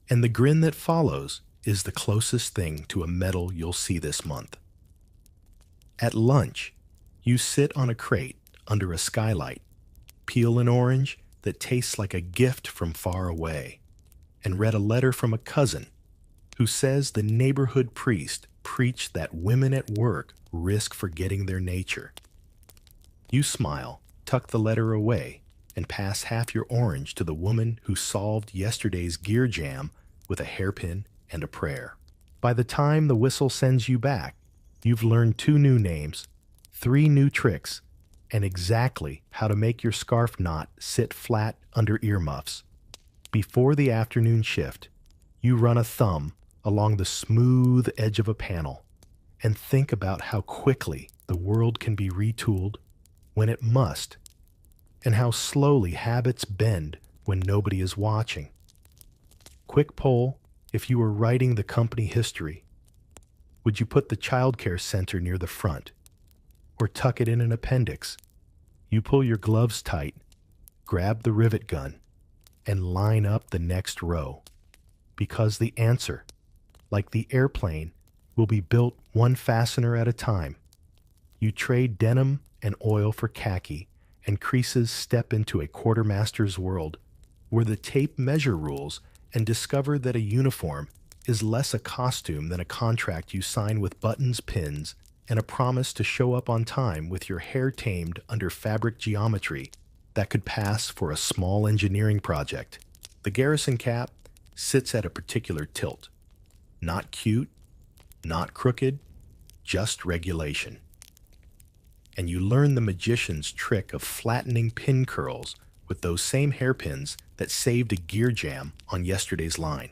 and the grin that follows is the closest thing to a medal you'll see this month. At lunch, you sit on a crate under a skylight, peel an orange that tastes like a gift from far away, and read a letter from a cousin who says the neighborhood priest preached that women at work risk forgetting their nature. You smile, tuck the letter away, and pass half your orange to the woman who solved yesterday's gear jam with a hairpin and a prayer. By the time the whistle sends you back, you've learned 2 new names, 3 new tricks, and exactly how to make your scarf knot sit flat under earmuffs. Before the afternoon shift, you run a thumb along the smooth edge of a panel and think about how quickly the world can be retooled when it must, and how slowly habits bend when nobody is watching. Quick poll: if you were writing the company history, would you put the childcare center near the front or tuck it in an appendix? You pull your gloves tight, grab the rivet gun, and line up the next row, because the answer, like the airplane, will be built one fastener at a time. You trade denim and oil for khaki, and creases step into a quartermaster's world where the tape measure rules, and discover that a uniform is less a costume than a contract you sign with buttons, pins, and a promise to show up on time with your hair tamed under fabric geometry that could pass for a small engineering project. The garrison cap sits at a particular tilt. Not cute, not crooked, just regulation. And you learn the magician's trick of flattening pin curls with those same hairpins that saved a gear jam on yesterday's line.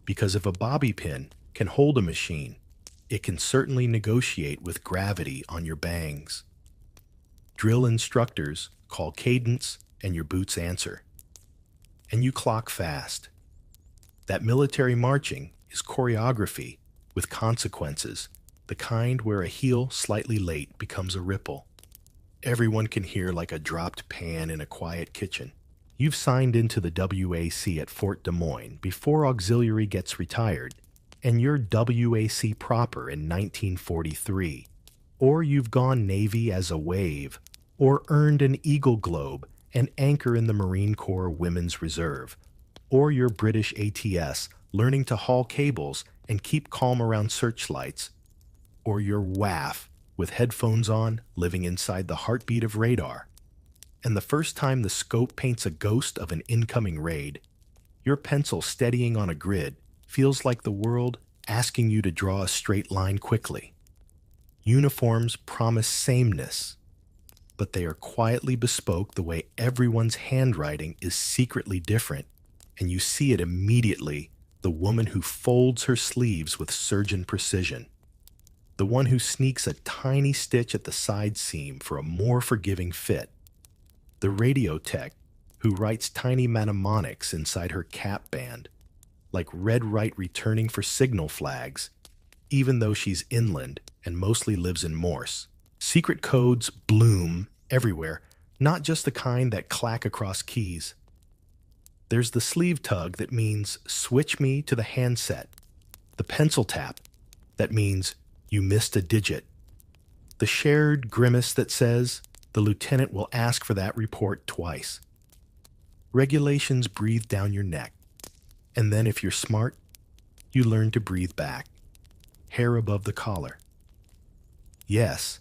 Because if a bobby pin can hold a machine, it can certainly negotiate with gravity on your bangs. Drill instructors call cadence, and your boots answer. And you clock fast. That military marching is choreography with consequences, the kind where a heel slightly late becomes a ripple. Everyone can hear like a dropped pan in a quiet kitchen. You've signed into the WAC at Fort Des Moines before auxiliary gets retired, and you're WAC proper in 1943. Or you've gone Navy as a wave, or earned an Eagle Globe and anchor in the Marine Corps Women's Reserve. Or you're British ATS, learning to haul cables and keep calm around searchlights. Or you're WAF, with headphones on, living inside the heartbeat of radar. And the first time the scope paints a ghost of an incoming raid, Your pencil steadying on a grid feels like the world asking you to draw a straight line quickly. Uniforms promise sameness, but they are quietly bespoke the way everyone's handwriting is secretly different, and you see it immediately: the woman who folds her sleeves with surgeon precision, the one who sneaks a tiny stitch at the side seam for a more forgiving fit, the radio tech who writes tiny mnemonics inside her cap band, like red right returning for signal flags, even though she's inland and mostly lives in Morse. Secret codes bloom everywhere, not just the kind that clack across keys. There's the sleeve tug that means switch me to the handset, the pencil tap that means you missed a digit, the shared grimace that says the lieutenant will ask for that report twice. Regulations breathe down your neck, and then if you're smart, you learn to breathe back, hair above the collar. Yes,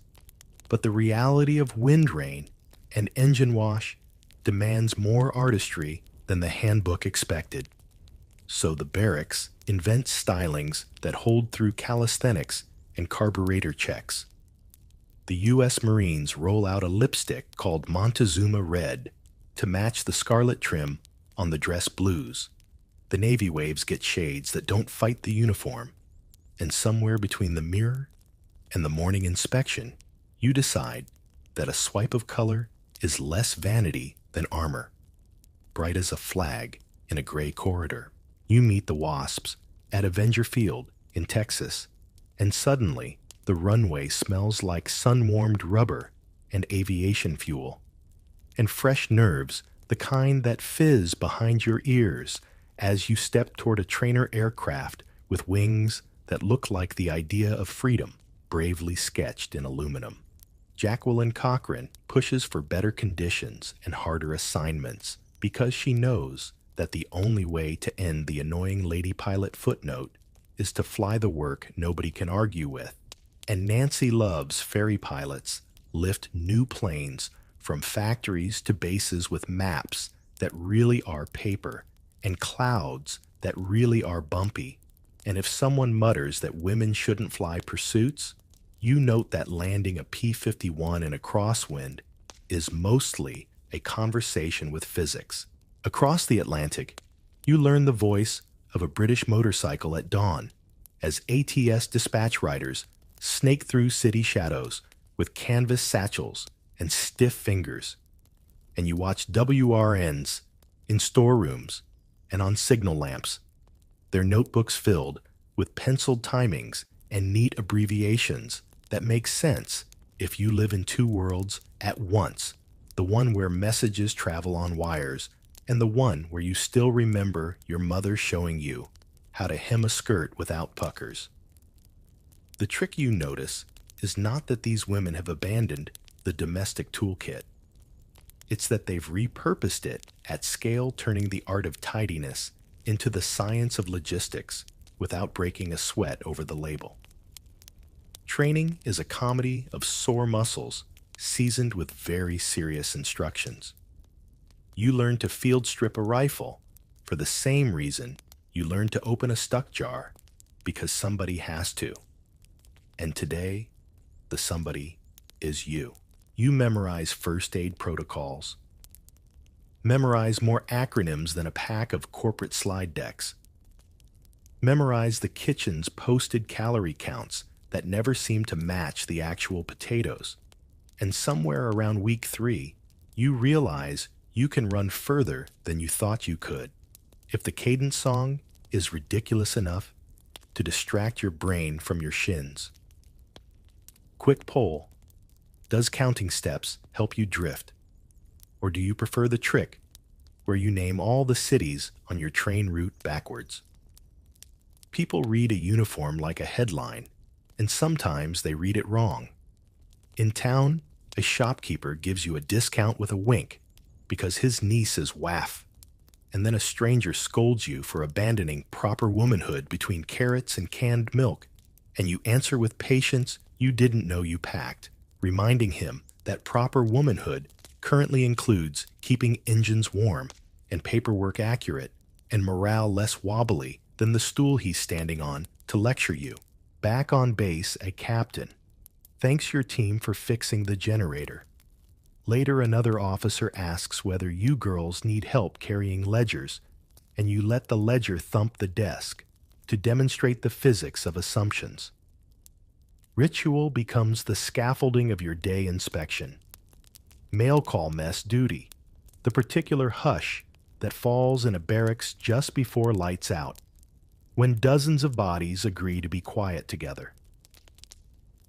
but the reality of wind rain and engine wash demands more artistry than the handbook expected. So the barracks invents stylings that hold through calisthenics and carburetor checks. The U.S. Marines roll out a lipstick called Montezuma Red to match the scarlet trim on the dress blues. The Navy waves get shades that don't fight the uniform, and somewhere between the mirror and the morning inspection, you decide that a swipe of color is less vanity than armor. Bright as a flag in a gray corridor, you meet the WASPs at Avenger Field in Texas, and suddenly the runway smells like sun-warmed rubber and aviation fuel, and fresh nerves, the kind that fizz behind your ears as you step toward a trainer aircraft with wings that look like the idea of freedom, bravely sketched in aluminum. Jacqueline Cochran pushes for better conditions and harder assignments because she knows that the only way to end the annoying lady pilot footnote is to fly the work nobody can argue with. And Nancy loves ferry pilots lift new planes from factories to bases with maps that really are paper and clouds that really are bumpy. And if someone mutters that women shouldn't fly pursuits, you note that landing a P-51 in a crosswind is mostly a conversation with physics. Across the Atlantic, you learn the voice of a British motorcycle at dawn as ATS dispatch riders snake through city shadows with canvas satchels and stiff fingers. And you watch WRNs in storerooms and on signal lamps, their notebooks filled with penciled timings and neat abbreviations that make sense if you live in two worlds at once, the one where messages travel on wires and the one where you still remember your mother showing you how to hem a skirt without puckers. The trick you notice is not that these women have abandoned the domestic toolkit. It's that they've repurposed it at scale, turning the art of tidiness into the science of logistics without breaking a sweat over the label. Training is a comedy of sore muscles seasoned with very serious instructions. You learn to field strip a rifle for the same reason you learn to open a stuck jar, because somebody has to. And today, the somebody is you. You memorize first aid protocols, memorize more acronyms than a pack of corporate slide decks, memorize the kitchen's posted calorie counts that never seem to match the actual potatoes. And somewhere around week 3, you realize you can run further than you thought you could if the cadence song is ridiculous enough to distract your brain from your shins. Quick poll: does counting steps help you drift? Or do you prefer the trick where you name all the cities on your train route backwards? People read a uniform like a headline, and sometimes they read it wrong. In town, a shopkeeper gives you a discount with a wink because his niece is WAF, and then a stranger scolds you for abandoning proper womanhood between carrots and canned milk, and you answer with patience you didn't know you packed, reminding him that proper womanhood currently includes keeping engines warm and paperwork accurate and morale less wobbly than the stool he's standing on to lecture you. Back on base, a captain thanks your team for fixing the generator. Later, another officer asks whether you girls need help carrying ledgers, and you let the ledger thump the desk to demonstrate the physics of assumptions. Ritual becomes the scaffolding of your day inspection. Mail call mess duty, the particular hush that falls in a barracks just before lights out, when dozens of bodies agree to be quiet together.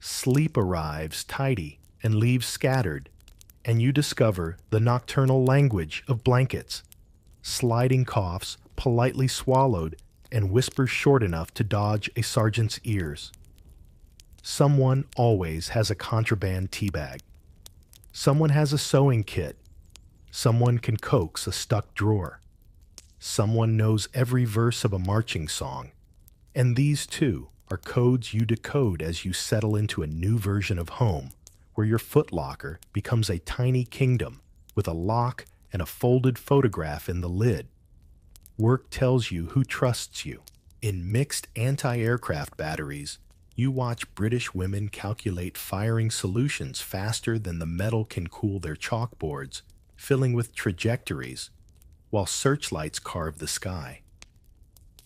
Sleep arrives tidy and leaves scattered, and you discover the nocturnal language of blankets, sliding coughs politely swallowed and whispers short enough to dodge a sergeant's ears. Someone always has a contraband tea bag. Someone has a sewing kit. Someone can coax a stuck drawer. Someone knows every verse of a marching song. And these, too, are codes you decode as you settle into a new version of home, where your footlocker becomes a tiny kingdom with a lock and a folded photograph in the lid. Work tells you who trusts you. In mixed anti-aircraft batteries, you watch British women calculate firing solutions faster than the metal can cool their chalkboards, filling with trajectories, while searchlights carve the sky.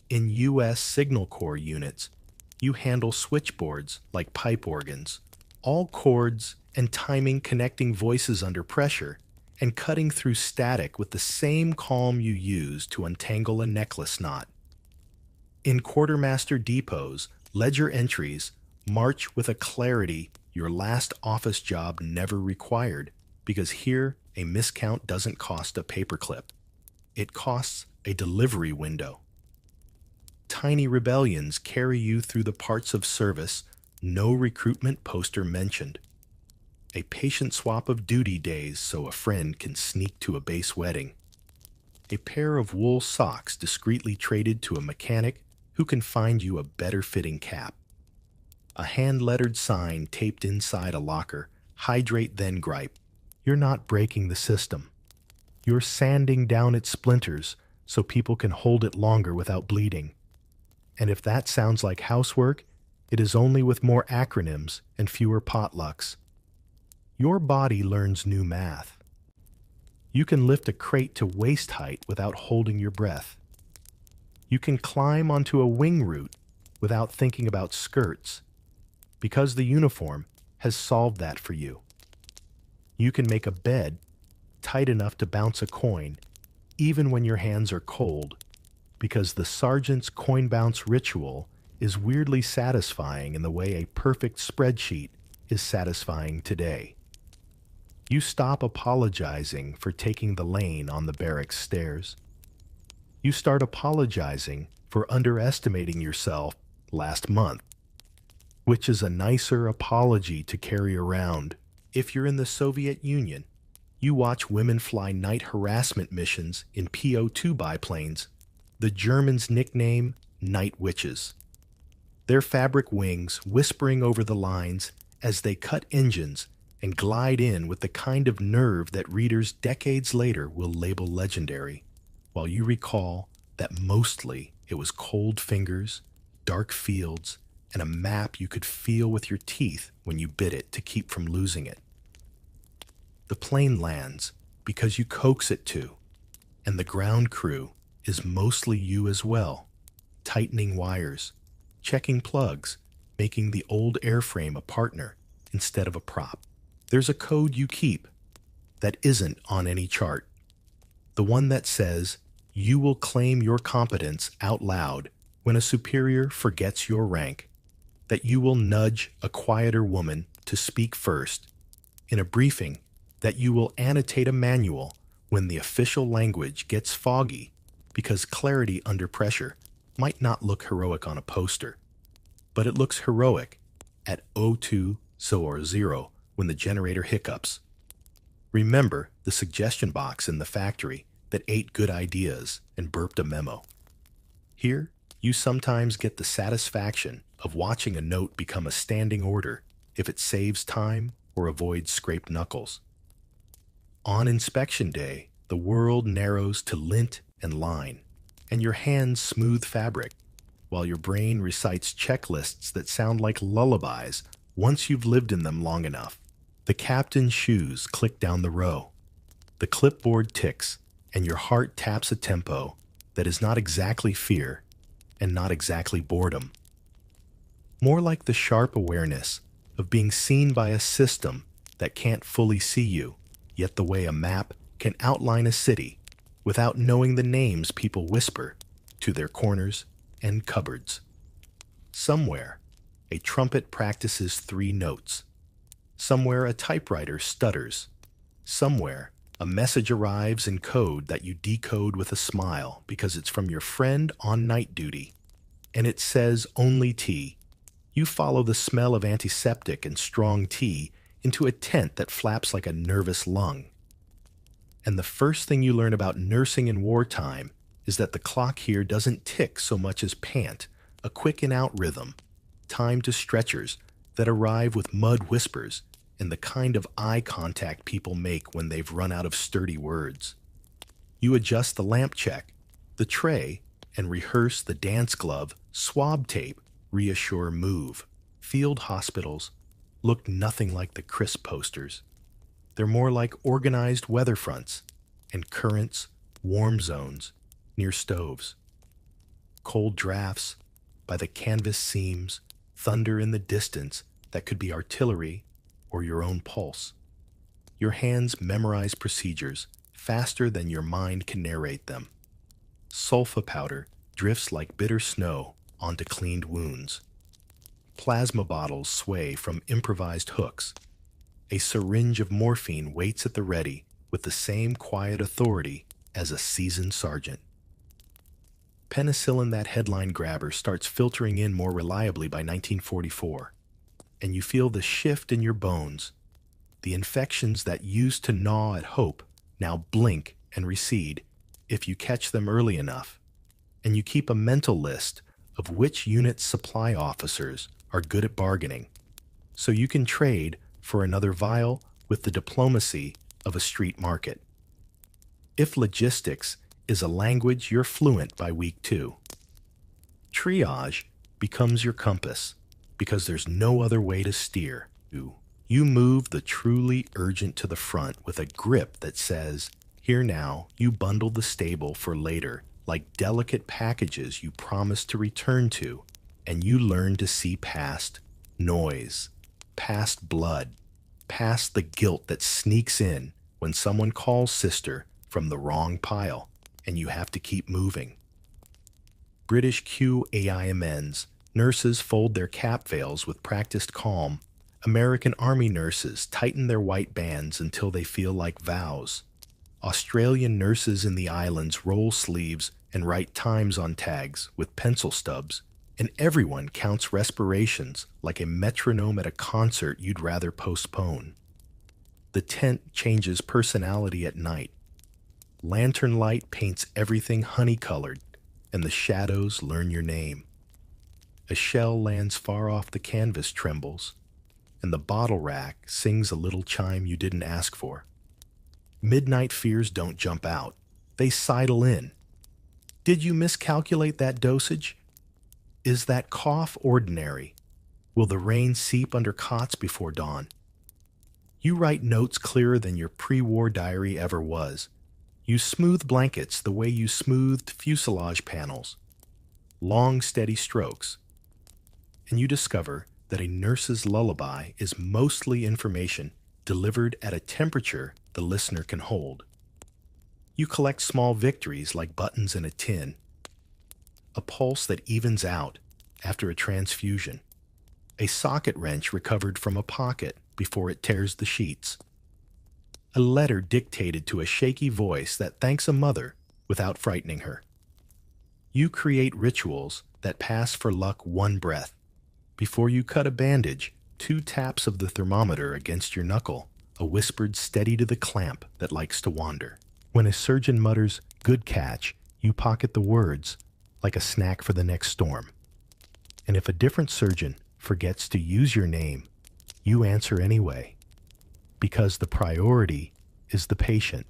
In U.S. Signal Corps units, you handle switchboards like pipe organs, all chords and timing connecting voices under pressure, and cutting through static with the same calm you use to untangle a necklace knot. In quartermaster depots, ledger entries march with a clarity your last office job never required, because here a miscount doesn't cost a paperclip. It costs a delivery window. Tiny rebellions carry you through the parts of service no recruitment poster mentioned. A patient swap of duty days so a friend can sneak to a base wedding. A pair of wool socks discreetly traded to a mechanic who can find you a better fitting cap. A hand-lettered sign taped inside a locker, hydrate then gripe. You're not breaking the system. You're sanding down its splinters so people can hold it longer without bleeding. And if that sounds like housework, it is only with more acronyms and fewer potlucks. Your body learns new math. You can lift a crate to waist height without holding your breath. You can climb onto a wing root without thinking about skirts, because the uniform has solved that for you. You can make a bed tight enough to bounce a coin, even when your hands are cold, because the sergeant's coin bounce ritual is weirdly satisfying in the way a perfect spreadsheet is satisfying today. You stop apologizing for taking the lane on the barracks stairs. You start apologizing for underestimating yourself last month, which is a nicer apology to carry around. If you're in the Soviet Union, you watch women fly night harassment missions in PO-2 biplanes, the Germans nickname night witches. Their fabric wings whispering over the lines as they cut engines and glide in with the kind of nerve that readers decades later will label legendary, while you recall that mostly it was cold fingers, dark fields, and a map you could feel with your teeth when you bit it to keep from losing it. The plane lands because you coax it to, and the ground crew is mostly you as well, tightening wires, checking plugs, making the old airframe a partner instead of a prop. There's a code you keep that isn't on any chart, the one that says you will claim your competence out loud when a superior forgets your rank, that you will nudge a quieter woman to speak first in a briefing, that you will annotate a manual when the official language gets foggy, because clarity under pressure might not look heroic on a poster, but it looks heroic at 02 or 0 when the generator hiccups. Remember the suggestion box in the factory that ate good ideas and burped a memo. Here, you sometimes get the satisfaction of watching a note become a standing order if it saves time or avoids scraped knuckles. On inspection day, the world narrows to lint and line. and your hands smooth fabric, while your brain recites checklists that sound like lullabies once you've lived in them long enough. The captain's shoes click down the row. The clipboard ticks, and your heart taps a tempo that is not exactly fear and not exactly boredom. More like the sharp awareness of being seen by a system that can't fully see you, yet the way a map can outline a city without knowing the names people whisper to their corners and cupboards. Somewhere, a trumpet practices 3 notes. Somewhere, a typewriter stutters. Somewhere, a message arrives in code that you decode with a smile because it's from your friend on night duty, and it says only tea. You follow the smell of antiseptic and strong tea into a tent that flaps like a nervous lung. And the first thing you learn about nursing in wartime is that the clock here doesn't tick so much as pant, a quick and out rhythm, timed to stretchers that arrive with mud whispers and the kind of eye contact people make when they've run out of sturdy words. You adjust the lamp check, the tray, and rehearse the dance glove, swab tape, reassure move. Field hospitals look nothing like the crisp posters. They're more like organized weather fronts and currents, warm zones near stoves. Cold drafts by the canvas seams, thunder in the distance that could be artillery or your own pulse. Your hands memorize procedures faster than your mind can narrate them. Sulfa powder drifts like bitter snow onto cleaned wounds. Plasma bottles sway from improvised hooks. A syringe of morphine waits at the ready with the same quiet authority as a seasoned sergeant. Penicillin, that headline grabber, starts filtering in more reliably by 1944, and you feel the shift in your bones. The infections that used to gnaw at hope now blink and recede if you catch them early enough, and you keep a mental list of which unit's supply officers are good at bargaining, so you can trade for another vial with the diplomacy of a street market. If logistics is a language you're fluent by week 2, triage becomes your compass because there's no other way to steer. You move the truly urgent to the front with a grip that says, here now, you bundle the stable for later, like delicate packages you promise to return to, and you learn to see past noise, past blood, past the guilt that sneaks in when someone calls sister from the wrong pile, and you have to keep moving. British QAIMNs, nurses fold their cap veils with practiced calm. American Army nurses tighten their white bands until they feel like vows. Australian nurses in the islands roll sleeves and write times on tags with pencil stubs, and everyone counts respirations like a metronome at a concert you'd rather postpone. The tent changes personality at night. Lantern light paints everything honey-colored, and the shadows learn your name. A shell lands far off, the canvas trembles, and the bottle rack sings a little chime you didn't ask for. Midnight fears don't jump out. They sidle in. Did you miscalculate that dosage? Is that cough ordinary? Will the rain seep under cots before dawn? You write notes clearer than your pre-war diary ever was. You smooth blankets the way you smoothed fuselage panels. Long, steady strokes. And you discover that a nurse's lullaby is mostly information delivered at a temperature the listener can hold. You collect small victories like buttons in a tin, a pulse that evens out after a transfusion, a socket wrench recovered from a pocket before it tears the sheets, a letter dictated to a shaky voice that thanks a mother without frightening her. You create rituals that pass for luck one breath. Before you cut a bandage, 2 taps of the thermometer against your knuckle, a whispered steady to the clamp that likes to wander. When a surgeon mutters, "Good catch," you pocket the words like a snack for the next storm. And if a different surgeon forgets to use your name, you answer anyway, because the priority is the patient,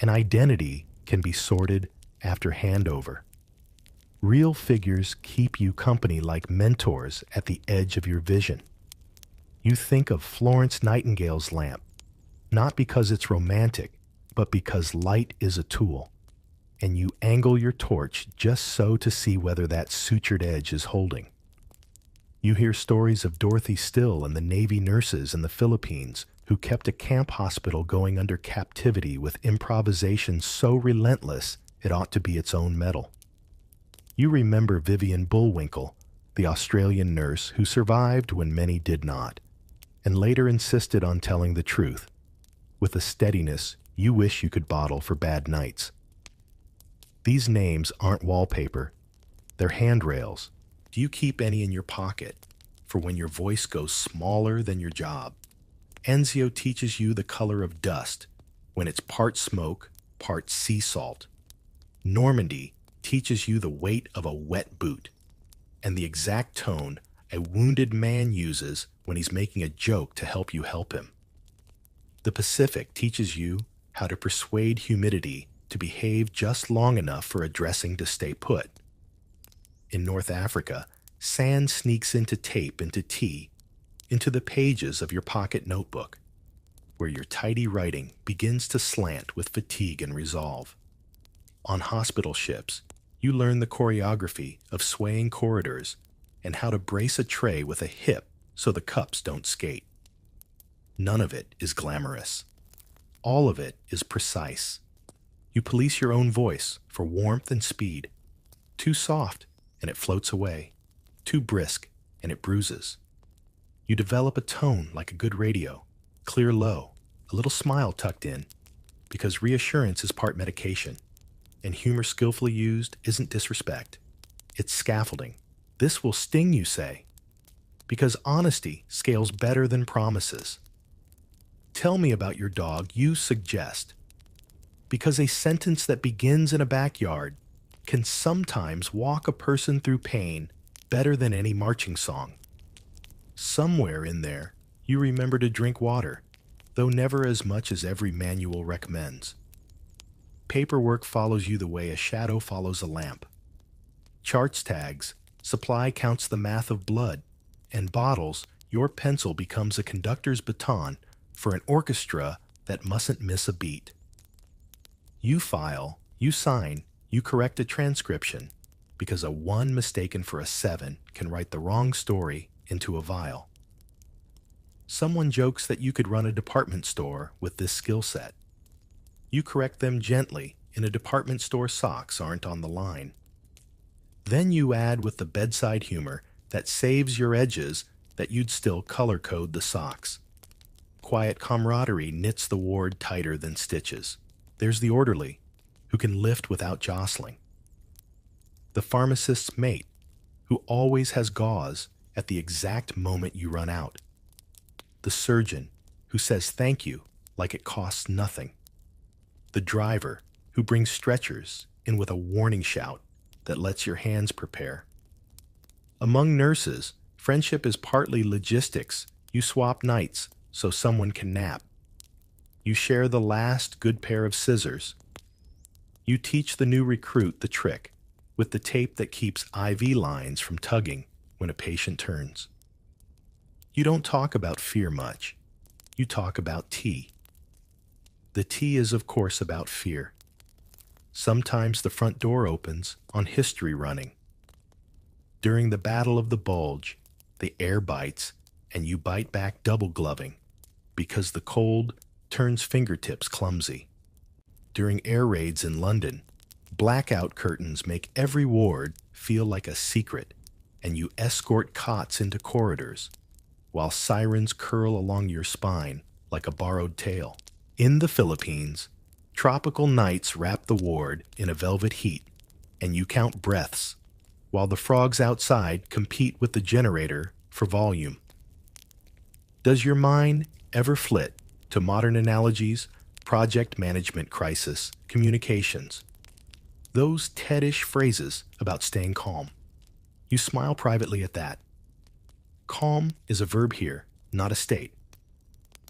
and identity can be sorted after handover. Real figures keep you company like mentors at the edge of your vision. You think of Florence Nightingale's lamp, not because it's romantic, but because light is a tool, and you angle your torch just so to see whether that sutured edge is holding. You hear stories of Dorothy Still and the Navy nurses in the Philippines who kept a camp hospital going under captivity with improvisation so relentless it ought to be its own medal. You remember Vivian Bullwinkle, the Australian nurse who survived when many did not, and later insisted on telling the truth, with a steadiness you wish you could bottle for bad nights. These names aren't wallpaper, they're handrails. Do you keep any in your pocket for when your voice goes smaller than your job? Enzio teaches you the color of dust when it's part smoke, part sea salt. Normandy teaches you the weight of a wet boot and the exact tone a wounded man uses when he's making a joke to help you help him. The Pacific teaches you how to persuade humidity to behave just long enough for a dressing to stay put. In North Africa, sand sneaks into tape, into tea, into the pages of your pocket notebook, where your tidy writing begins to slant with fatigue and resolve. On hospital ships, you learn the choreography of swaying corridors and how to brace a tray with a hip so the cups don't skate. None of it is glamorous. All of it is precise. You police your own voice for warmth and speed. Too soft, and it floats away. Too brisk, and it bruises. You develop a tone like a good radio, clear low, a little smile tucked in, because reassurance is part medication, and humor skillfully used isn't disrespect. It's scaffolding. This will sting, you say, because honesty scales better than promises. Tell me about your dog, you suggest, because a sentence that begins in a backyard can sometimes walk a person through pain better than any marching song. Somewhere in there, you remember to drink water, though never as much as every manual recommends. Paperwork follows you the way a shadow follows a lamp. Charts tags, supply counts the math of blood, and bottles, your pencil becomes a conductor's baton for an orchestra that mustn't miss a beat. You file, you sign, you correct a transcription, because a 1 mistaken for a 7 can write the wrong story into a vial. Someone jokes that you could run a department store with this skill set. You correct them gently in a department store socks aren't on the line. Then you add with the bedside humor that saves your edges that you'd still color code the socks. Quiet camaraderie knits the ward tighter than stitches. There's the orderly, who can lift without jostling. The pharmacist's mate, who always has gauze at the exact moment you run out. The surgeon, who says thank you like it costs nothing. The driver, who brings stretchers in with a warning shout that lets your hands prepare. Among nurses, friendship is partly logistics. You swap nights so someone can nap. You share the last good pair of scissors. You teach the new recruit the trick with the tape that keeps IV lines from tugging when a patient turns. You don't talk about fear much. You talk about tea. The tea is, of course, about fear. Sometimes the front door opens on history running. During the Battle of the Bulge, the air bites and you bite back double gloving because the cold turns fingertips clumsy. During air raids in London, blackout curtains make every ward feel like a secret, and you escort cots into corridors, while sirens curl along your spine like a borrowed tale. In the Philippines, tropical nights wrap the ward in a velvet heat, and you count breaths, while the frogs outside compete with the generator for volume. Does your mind ever flit to modern analogies, project management crisis, communications? Those TED-ish phrases about staying calm. You smile privately at that. Calm is a verb here, not a state.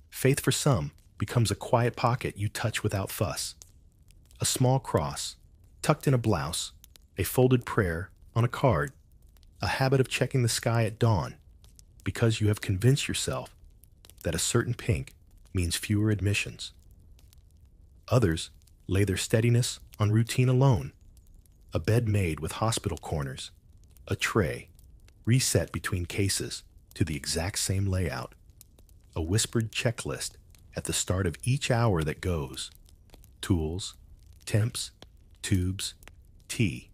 Faith for some becomes a quiet pocket you touch without fuss. A small cross, tucked in a blouse, a folded prayer, on a card, a habit of checking the sky at dawn, because you have convinced yourself that a certain pink means fewer admissions. Others lay their steadiness on routine alone, a bed made with hospital corners, a tray reset between cases to the exact same layout, a whispered checklist at the start of each hour that goes, tools, temps, tubes, tea.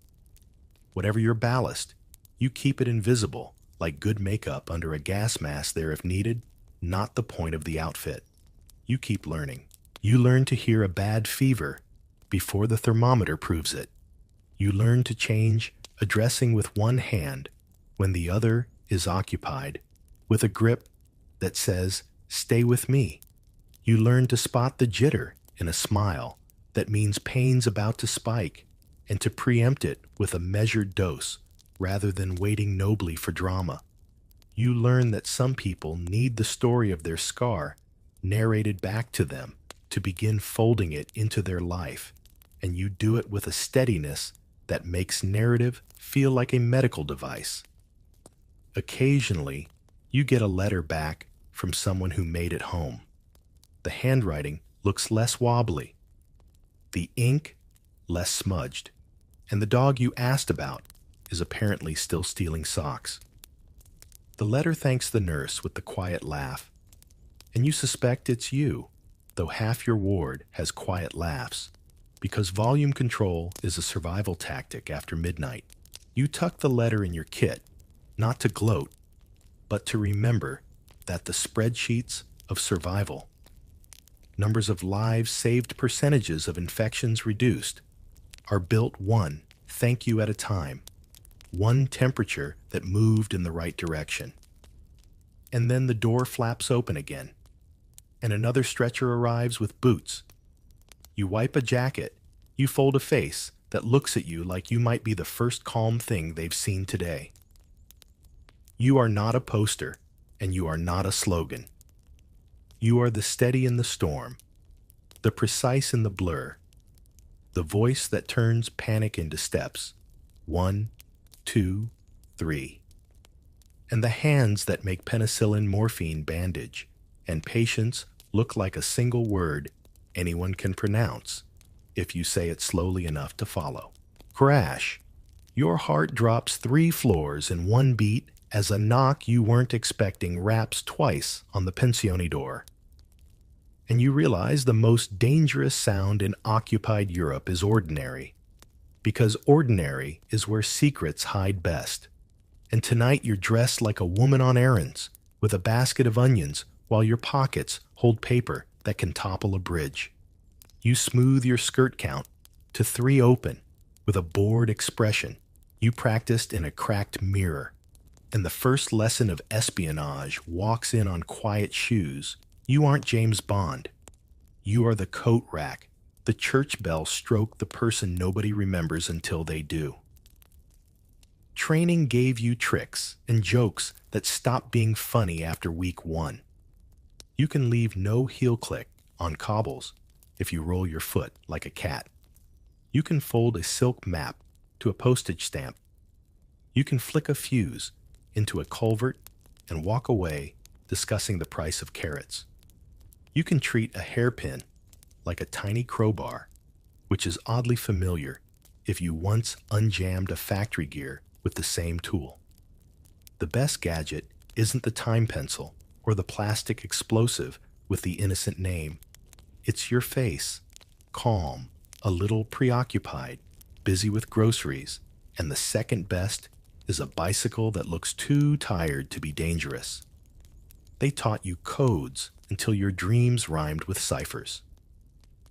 Whatever your ballast, you keep it invisible like good makeup under a gas mask there if needed, not the point of the outfit. You keep learning. You learn to hear a bad fever before the thermometer proves it. You learn to change a dressing with one hand when the other is occupied, with a grip that says, "Stay with me." You learn to spot the jitter in a smile that means pain's about to spike, and to preempt it with a measured dose rather than waiting nobly for drama. You learn that some people need the story of their scar narrated back to them to begin folding it into their life, and you do it with a steadiness that makes narrative feel like a medical device. Occasionally, you get a letter back from someone who made it home. The handwriting looks less wobbly, the ink less smudged, and the dog you asked about is apparently still stealing socks. The letter thanks the nurse with the quiet laugh, and you suspect it's you, though half your ward has quiet laughs, because volume control is a survival tactic after midnight. You tuck the letter in your kit, not to gloat, but to remember that the spreadsheets of survival, numbers of lives saved, percentages of infections reduced, are built one thank you at a time, one temperature that moved in the right direction. And then the door flaps open again, and another stretcher arrives with boots. You wipe a jacket, you fold a face that looks at you like you might be the first calm thing they've seen today. You are not a poster, and you are not a slogan. You are the steady in the storm, the precise in the blur, the voice that turns panic into steps. 1, 2, 3. And the hands that make penicillin morphine bandage and patience look like a single word anyone can pronounce if you say it slowly enough to follow. Crash. Your heart drops 3 floors in one beat as a knock you weren't expecting raps twice on the pensione door. And you realize the most dangerous sound in occupied Europe is ordinary, because ordinary is where secrets hide best. And tonight you're dressed like a woman on errands, with a basket of onions while your pockets hold paper that can topple a bridge. You smooth your skirt count to 3 open with a bored expression you practiced in a cracked mirror. And the first lesson of espionage walks in on quiet shoes. You aren't James Bond. You are the coat rack. The church bell stroke the person nobody remembers until they do. Training gave you tricks and jokes that stopped being funny after week 1. You can leave no heel click on cobbles if you roll your foot like a cat. You can fold a silk map to a postage stamp. You can flick a fuse into a culvert and walk away discussing the price of carrots. You can treat a hairpin like a tiny crowbar, which is oddly familiar if you once unjammed a factory gear with the same tool. The best gadget isn't the time pencil or the plastic explosive with the innocent name. It's your face, calm, a little preoccupied, busy with groceries, and the second best is a bicycle that looks too tired to be dangerous. They taught you codes until your dreams rhymed with ciphers.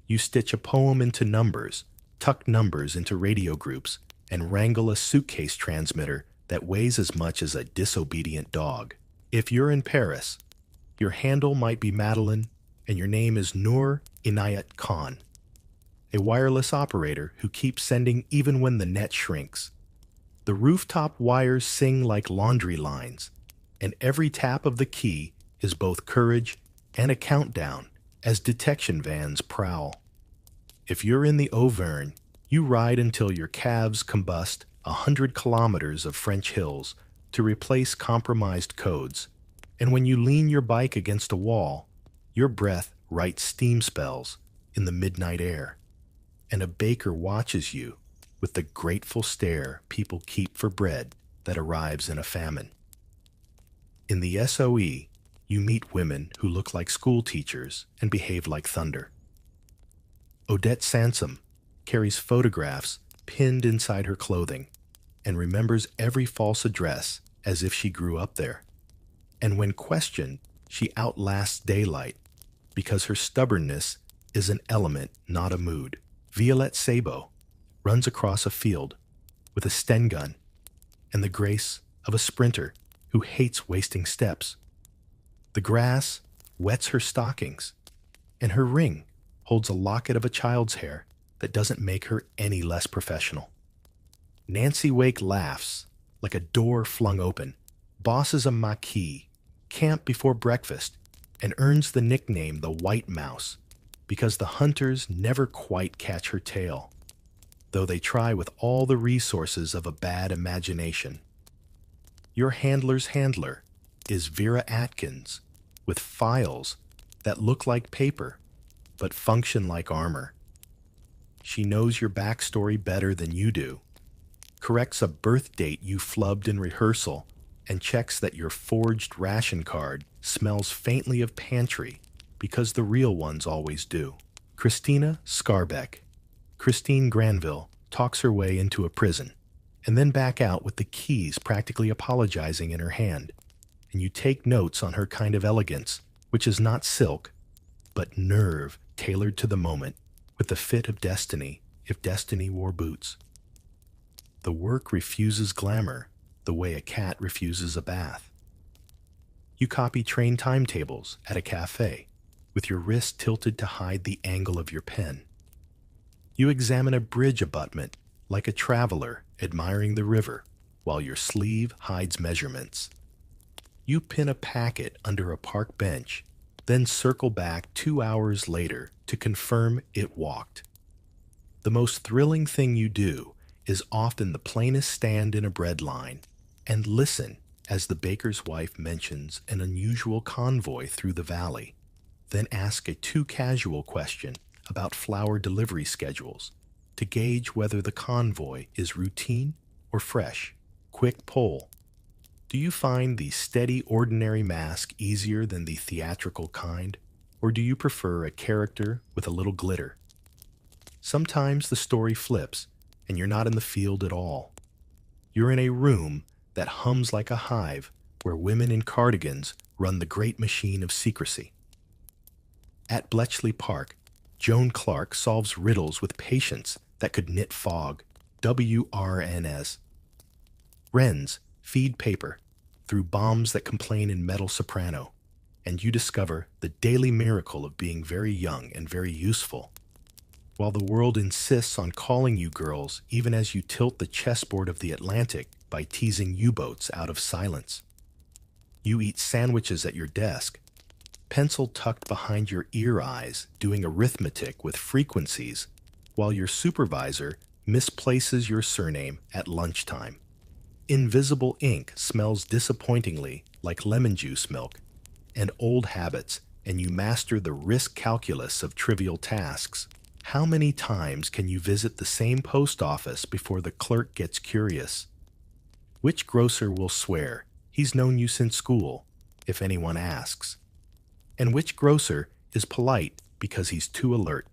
You stitch a poem into numbers, tuck numbers into radio groups, and wrangle a suitcase transmitter that weighs as much as a disobedient dog. If you're in Paris, your handle might be Madeline, and your name is Noor Inayat Khan, a wireless operator who keeps sending even when the net shrinks. The rooftop wires sing like laundry lines, and every tap of the key is both courage and a countdown as detection vans prowl. If you're in the Auvergne, you ride until your calves combust 100 kilometers of French hills to replace compromised codes, and when you lean your bike against a wall, your breath writes steam spells in the midnight air, and a baker watches you with the grateful stare people keep for bread that arrives in a famine. In the SOE, you meet women who look like school teachers and behave like thunder. Odette Sansom carries photographs pinned inside her clothing and remembers every false address as if she grew up there. And when questioned, she outlasts daylight because her stubbornness is an element, not a mood. Violette Sabo runs across a field with a Sten gun and the grace of a sprinter who hates wasting steps. The grass wets her stockings, and her ring holds a locket of a child's hair that doesn't make her any less professional. Nancy Wake laughs like a door flung open, bosses a maquis, camp before breakfast, and earns the nickname the White Mouse because the hunters never quite catch her tail, though they try with all the resources of a bad imagination. Your handler's handler is Vera Atkins with files that look like paper but function like armor. She knows your backstory better than you do, corrects a birth date you flubbed in rehearsal, and checks that your forged ration card smells faintly of pantry because the real ones always do. Christina Scarbeck. Christine Granville talks her way into a prison and then back out with the keys practically apologizing in her hand, and you take notes on her kind of elegance, which is not silk, but nerve tailored to the moment with the fit of destiny if destiny wore boots. The work refuses glamour the way a cat refuses a bath. You copy train timetables at a cafe with your wrist tilted to hide the angle of your pen. You examine a bridge abutment like a traveler admiring the river while your sleeve hides measurements. You pin a packet under a park bench, then circle back 2 hours later to confirm it walked. The most thrilling thing you do is often the plainest stand in a bread line and listen as the baker's wife mentions an unusual convoy through the valley, then ask a too casual question about flour delivery schedules to gauge whether the convoy is routine or fresh. Quick poll. Do you find the steady, ordinary mask easier than the theatrical kind, or do you prefer a character with a little glitter? Sometimes the story flips, and you're not in the field at all. You're in a room that hums like a hive where women in cardigans run the great machine of secrecy. At Bletchley Park, Joan Clark solves riddles with patience that could knit fog. WRNS. Wrens feed paper through bombs that complain in metal soprano, and you discover the daily miracle of being very young and very useful, while the world insists on calling you girls even as you tilt the chessboard of the Atlantic by teasing U-boats out of silence. You eat sandwiches at your desk, pencil tucked behind your ear eyes, doing arithmetic with frequencies, while your supervisor misplaces your surname at lunchtime. Invisible ink smells disappointingly like lemon juice milk and old habits, and you master the risk calculus of trivial tasks. How many times can you visit the same post office before the clerk gets curious? Which grocer will swear he's known you since school, if anyone asks? And which grocer is polite because he's too alert?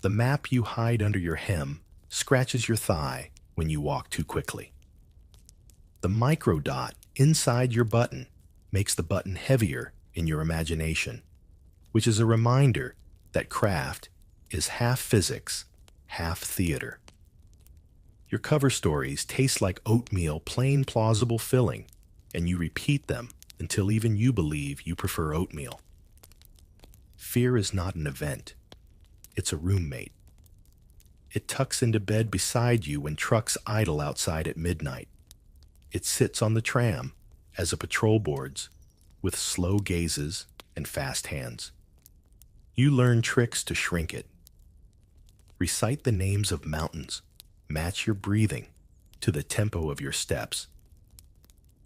The map you hide under your hem scratches your thigh when you walk too quickly. The microdot inside your button makes the button heavier in your imagination, which is a reminder that craft is half physics, half theater. Your cover stories taste like oatmeal, plain plausible filling, and you repeat them until even you believe you prefer oatmeal. Fear is not an event. It's a roommate. It tucks into bed beside you when trucks idle outside at midnight. It sits on the tram as a patrol boards with slow gazes and fast hands. You learn tricks to shrink it. Recite the names of mountains. Match your breathing to the tempo of your steps.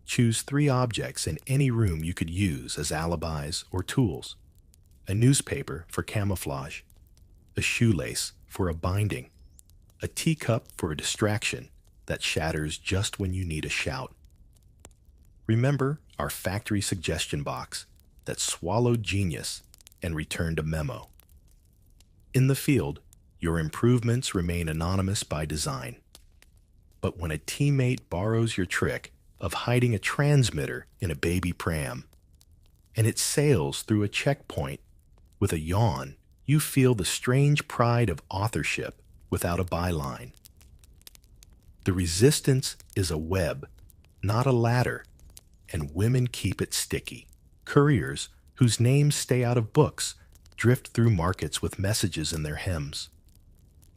Choose 3 objects in any room you could use as alibis or tools. A newspaper for camouflage, a shoelace for a binding, a teacup for a distraction that shatters just when you need a shout. Remember our factory suggestion box that swallowed genius and returned a memo. In the field, your improvements remain anonymous by design. But when a teammate borrows your trick of hiding a transmitter in a baby pram, and it sails through a checkpoint with a yawn, you feel the strange pride of authorship without a byline. The resistance is a web, not a ladder, and women keep it sticky. Couriers, whose names stay out of books, drift through markets with messages in their hems.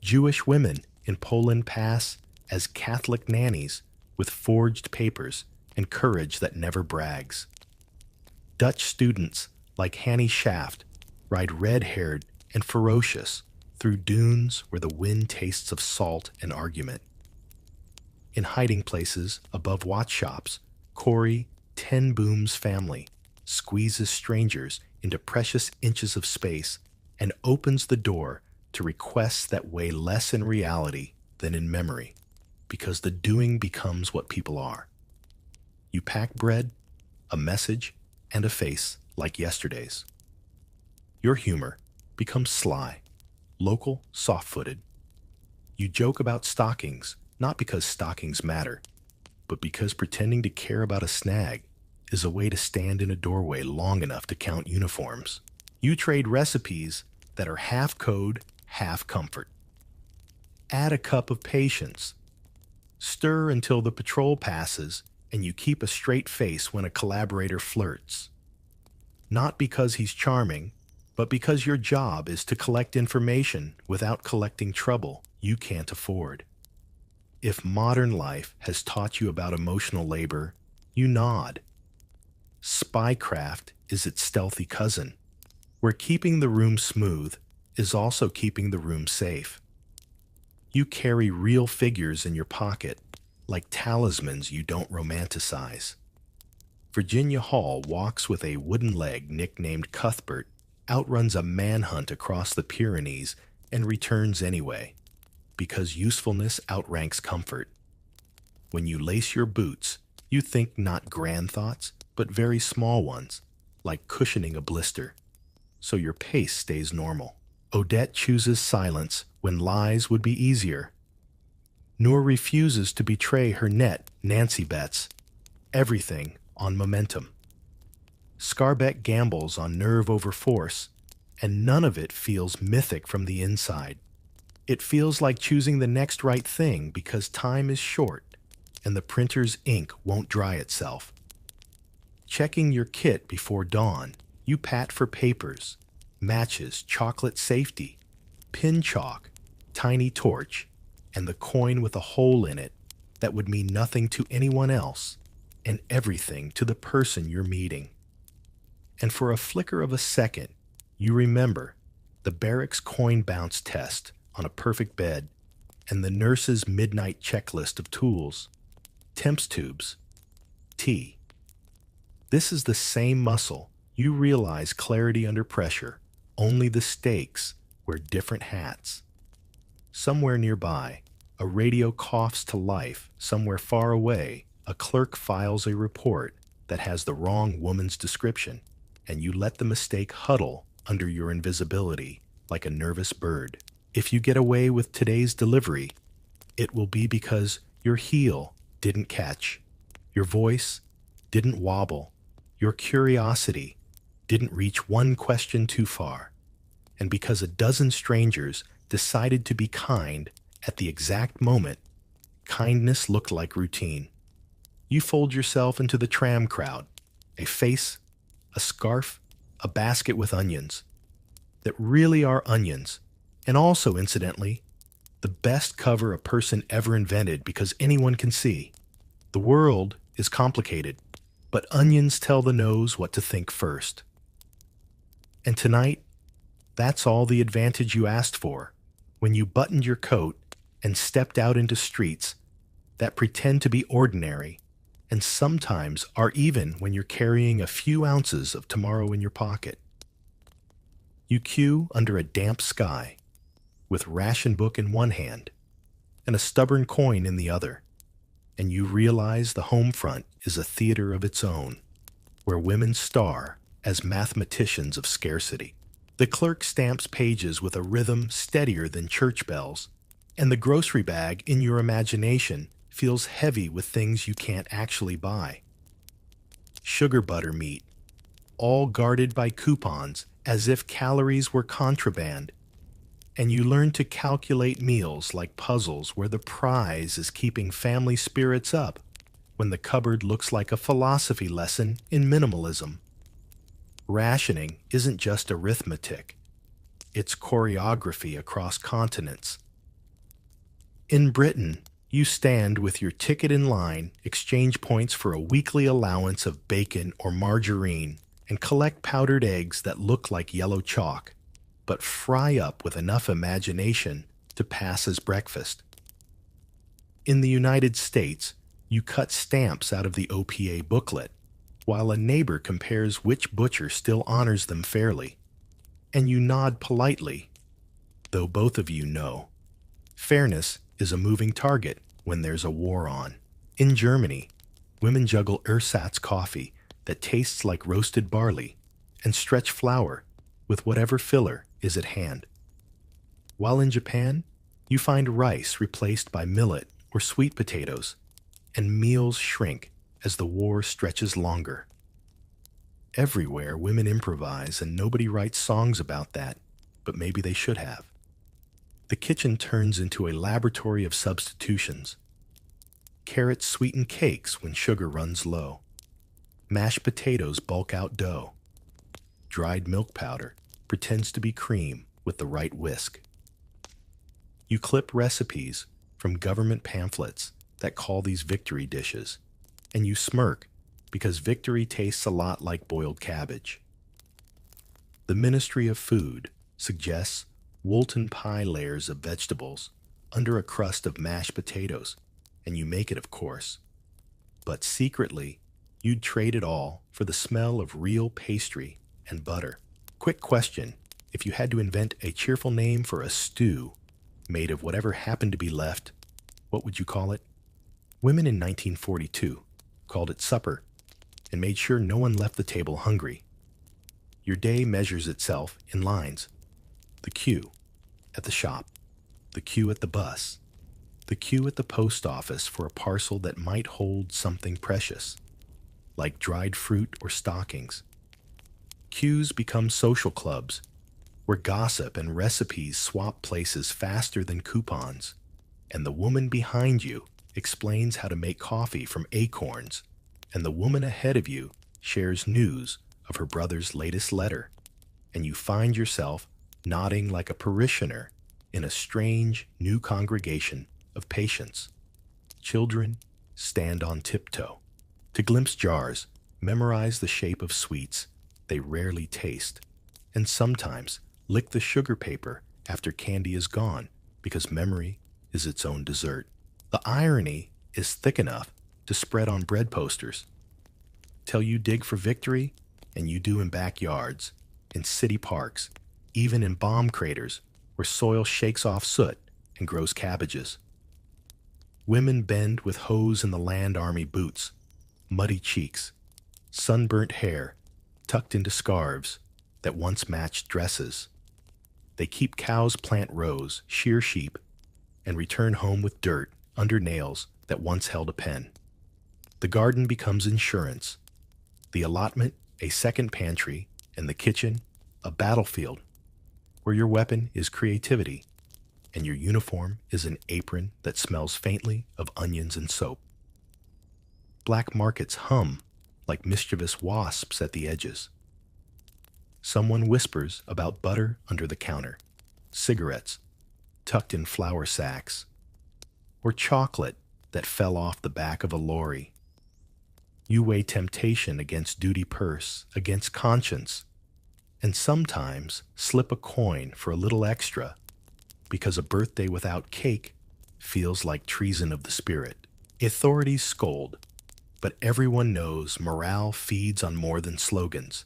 Jewish women in Poland pass as Catholic nannies with forged papers and courage that never brags. Dutch students like Hannie Shaft ride red-haired and ferocious through dunes where the wind tastes of salt and argument. In hiding places above watch shops, Corey, Ten Boom's family, squeezes strangers into precious inches of space and opens the door to requests that weigh less in reality than in memory, because the doing becomes what people are. You pack bread, a message, and a face like yesterday's. Your humor becomes sly, local, soft-footed. You joke about stockings, not because stockings matter, but because pretending to care about a snag is a way to stand in a doorway long enough to count uniforms. You trade recipes that are half code, half comfort. Add a cup of patience. Stir until the patrol passes and you keep a straight face when a collaborator flirts. Not because he's charming, but because your job is to collect information without collecting trouble you can't afford. If modern life has taught you about emotional labor, you nod. Spycraft is its stealthy cousin, where keeping the room smooth is also keeping the room safe. You carry real figures in your pocket, like talismans you don't romanticize. Virginia Hall walks with a wooden leg nicknamed Cuthbert, outruns a manhunt across the Pyrenees, and returns anyway, because usefulness outranks comfort. When you lace your boots, you think not grand thoughts, but very small ones, like cushioning a blister, so your pace stays normal. Odette chooses silence when lies would be easier. Noor refuses to betray her net, Nancy bets. Everything on momentum. Scarbeck gambles on nerve over force, and none of it feels mythic from the inside. It feels like choosing the next right thing because time is short and the printer's ink won't dry itself. Checking your kit before dawn, you pat for papers, matches, chocolate safety, pin chalk, tiny torch, and the coin with a hole in it that would mean nothing to anyone else and everything to the person you're meeting. And for a flicker of a second, you remember the barracks coin bounce test on a perfect bed and the nurse's midnight checklist of tools, temps tubes, tea. This is the same muscle. You realize clarity under pressure, only the stakes wear different hats. Somewhere nearby, a radio coughs to life. Somewhere far away, a clerk files a report that has the wrong woman's description, and you let the mistake huddle under your invisibility like a nervous bird. If you get away with today's delivery, it will be because your heel didn't catch, your voice didn't wobble, your curiosity didn't reach one question too far, and because a dozen strangers decided to be kind at the exact moment kindness looked like routine. You fold yourself into the tram crowd, a face, a scarf, a basket with onions that really are onions, and also, incidentally, the best cover a person ever invented because anyone can see. The world is complicated, but onions tell the nose what to think first. And tonight, that's all the advantage you asked for when you buttoned your coat and stepped out into streets that pretend to be ordinary, and sometimes are even when you're carrying a few ounces of tomorrow in your pocket. You queue under a damp sky, with ration book in one hand and a stubborn coin in the other, and you realize the home front is a theater of its own, where women star as mathematicians of scarcity. The clerk stamps pages with a rhythm steadier than church bells, and the grocery bag in your imagination feels heavy with things you can't actually buy. Sugar butter meat, all guarded by coupons as if calories were contraband, and you learn to calculate meals like puzzles where the prize is keeping family spirits up when the cupboard looks like a philosophy lesson in minimalism. Rationing isn't just arithmetic, it's choreography across continents. In Britain, you stand with your ticket in line, exchange points for a weekly allowance of bacon or margarine, and collect powdered eggs that look like yellow chalk, but fry up with enough imagination to pass as breakfast. In the United States, you cut stamps out of the OPA booklet, while a neighbor compares which butcher still honors them fairly, and you nod politely, though both of you know fairness is a moving target when there's a war on. In Germany, women juggle ersatz coffee that tastes like roasted barley and stretch flour with whatever filler is at hand. While in Japan, you find rice replaced by millet or sweet potatoes, and meals shrink as the war stretches longer. Everywhere, women improvise, and nobody writes songs about that, but maybe they should have. The kitchen turns into a laboratory of substitutions. Carrots sweeten cakes when sugar runs low. Mashed potatoes bulk out dough. Dried milk powder pretends to be cream with the right whisk. You clip recipes from government pamphlets that call these victory dishes, and you smirk because victory tastes a lot like boiled cabbage. The Ministry of Food suggests Woolton pie layers of vegetables under a crust of mashed potatoes, and you make it, of course. But secretly, you'd trade it all for the smell of real pastry and butter. Quick question: if you had to invent a cheerful name for a stew made of whatever happened to be left, what would you call it? Women in 1942 called it supper and made sure no one left the table hungry. Your day measures itself in lines: the queue at the shop, the queue at the bus, the queue at the post office for a parcel that might hold something precious, like dried fruit or stockings. Queues become social clubs, where gossip and recipes swap places faster than coupons, and the woman behind you explains how to make coffee from acorns, and the woman ahead of you shares news of her brother's latest letter, and you find yourself nodding like a parishioner in a strange new congregation of patients. Children stand on tiptoe to glimpse jars, memorize the shape of sweets they rarely taste, and sometimes lick the sugar paper after candy is gone because memory is its own dessert. The irony is thick enough to spread on bread posters. Till you dig for victory, and you do in backyards, in city parks, even in bomb craters where soil shakes off soot and grows cabbages. Women bend with hose in the land army boots, muddy cheeks, sunburnt hair tucked into scarves that once matched dresses. They keep cows plant rows, shear sheep, and return home with dirt under nails that once held a pen. The garden becomes insurance, the allotment a second pantry, and the kitchen a battlefield where your weapon is creativity and your uniform is an apron that smells faintly of onions and soap. Black markets hum like mischievous wasps at the edges. Someone whispers about butter under the counter, cigarettes tucked in flour sacks, or chocolate that fell off the back of a lorry. You weigh temptation against duty purse, against conscience, and sometimes slip a coin for a little extra because a birthday without cake feels like treason of the spirit. Authorities scold, but everyone knows morale feeds on more than slogans.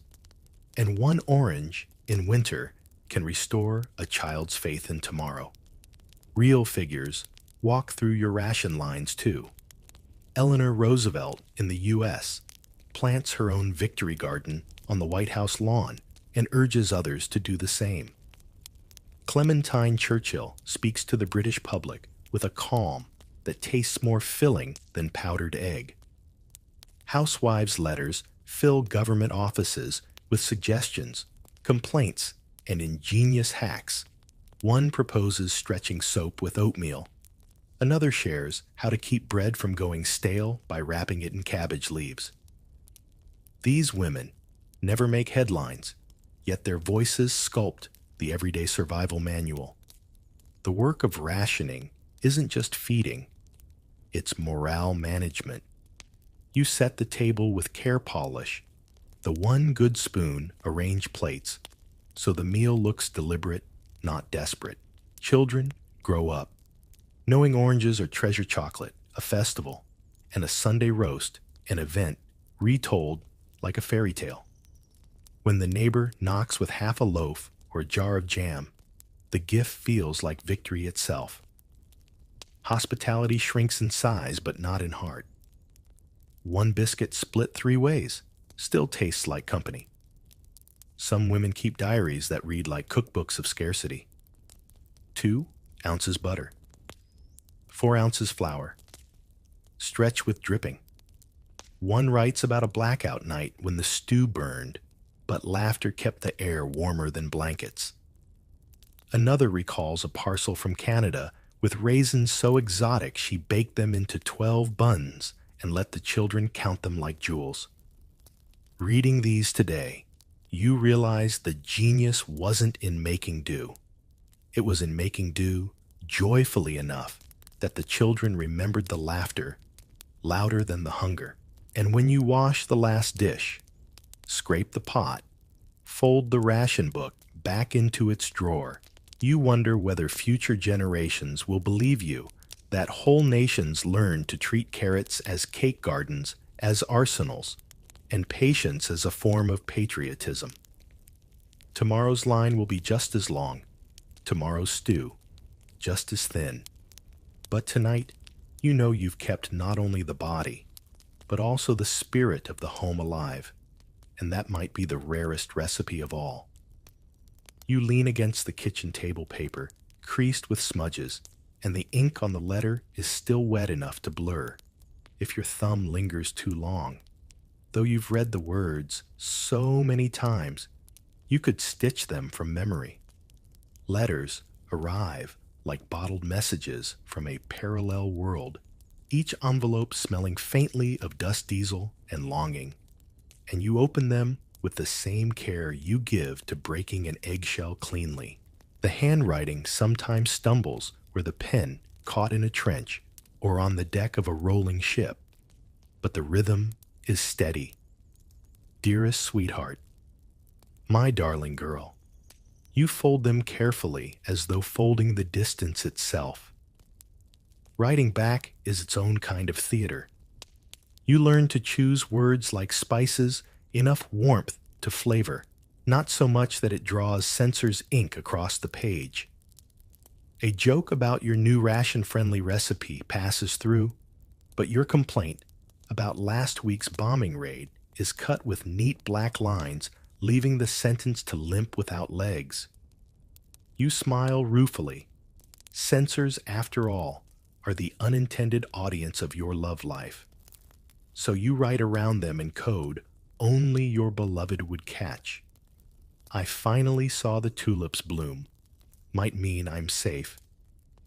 And one orange in winter can restore a child's faith in tomorrow. Real figures walk through your ration lines too. Eleanor Roosevelt in the U.S. plants her own victory garden on the White House lawn and urges others to do the same. Clementine Churchill speaks to the British public with a calm that tastes more filling than powdered egg. Housewives' letters fill government offices with suggestions, complaints, and ingenious hacks. One proposes stretching soap with oatmeal. Another shares how to keep bread from going stale by wrapping it in cabbage leaves. These women never make headlines, yet their voices sculpt the everyday survival manual. The work of rationing isn't just feeding, it's morale management. You set the table with care polish, the one good spoon, arrange plates, so the meal looks deliberate, not desperate. Children grow up, knowing oranges are treasure chocolate, a festival, and a Sunday roast, an event, retold like a fairy tale. When the neighbor knocks with half a loaf or a jar of jam, the gift feels like victory itself. Hospitality shrinks in size, but not in heart. One biscuit split 3 ways still tastes like company. Some women keep diaries that read like cookbooks of scarcity. 2 ounces butter. 4 ounces flour. Stretch with dripping. One writes about a blackout night when the stew burned, but laughter kept the air warmer than blankets. Another recalls a parcel from Canada with raisins so exotic she baked them into 12 buns and let the children count them like jewels. Reading these today, you realize the genius wasn't in making do. It was in making do joyfully enough that the children remembered the laughter louder than the hunger. And when you wash the last dish, scrape the pot, fold the ration book back into its drawer, you wonder whether future generations will believe you that whole nations learned to treat carrots as cake gardens, as arsenals, and patience as a form of patriotism. Tomorrow's line will be just as long, tomorrow's stew just as thin. But tonight, you know you've kept not only the body, but also the spirit of the home alive, and that might be the rarest recipe of all. You lean against the kitchen table paper, creased with smudges, and the ink on the letter is still wet enough to blur if your thumb lingers too long. Though you've read the words so many times, you could stitch them from memory. Letters arrive like bottled messages from a parallel world, each envelope smelling faintly of dust diesel and longing, and you open them with the same care you give to breaking an eggshell cleanly. The handwriting sometimes stumbles where the pen caught in a trench or on the deck of a rolling ship, but the rhythm is steady. Dearest sweetheart, my darling girl, you fold them carefully as though folding the distance itself. Writing back is its own kind of theater. You learn to choose words like spices, enough warmth to flavor, not so much that it draws censor's ink across the page. A joke about your new ration-friendly recipe passes through, but your complaint about last week's bombing raid is cut with neat black lines, leaving the sentence to limp without legs. You smile ruefully. Censors, after all, are the unintended audience of your love life. So you write around them in code only your beloved would catch. I finally saw the tulips bloom might mean I'm safe,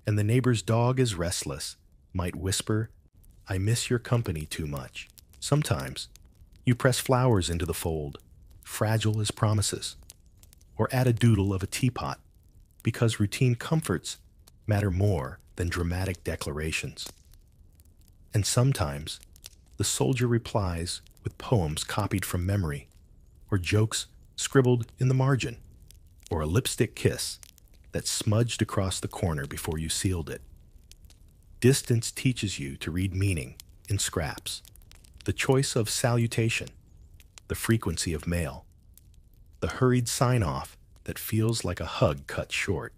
and the neighbor's dog is restless might whisper, I miss your company too much. Sometimes you press flowers into the fold, fragile as promises, or add a doodle of a teapot, because routine comforts matter more than dramatic declarations. And sometimes the soldier replies with poems copied from memory, or jokes scribbled in the margin, or a lipstick kiss that smudged across the corner before you sealed it. Distance teaches you to read meaning in scraps, the choice of salutation, the frequency of mail, the hurried sign-off that feels like a hug cut short.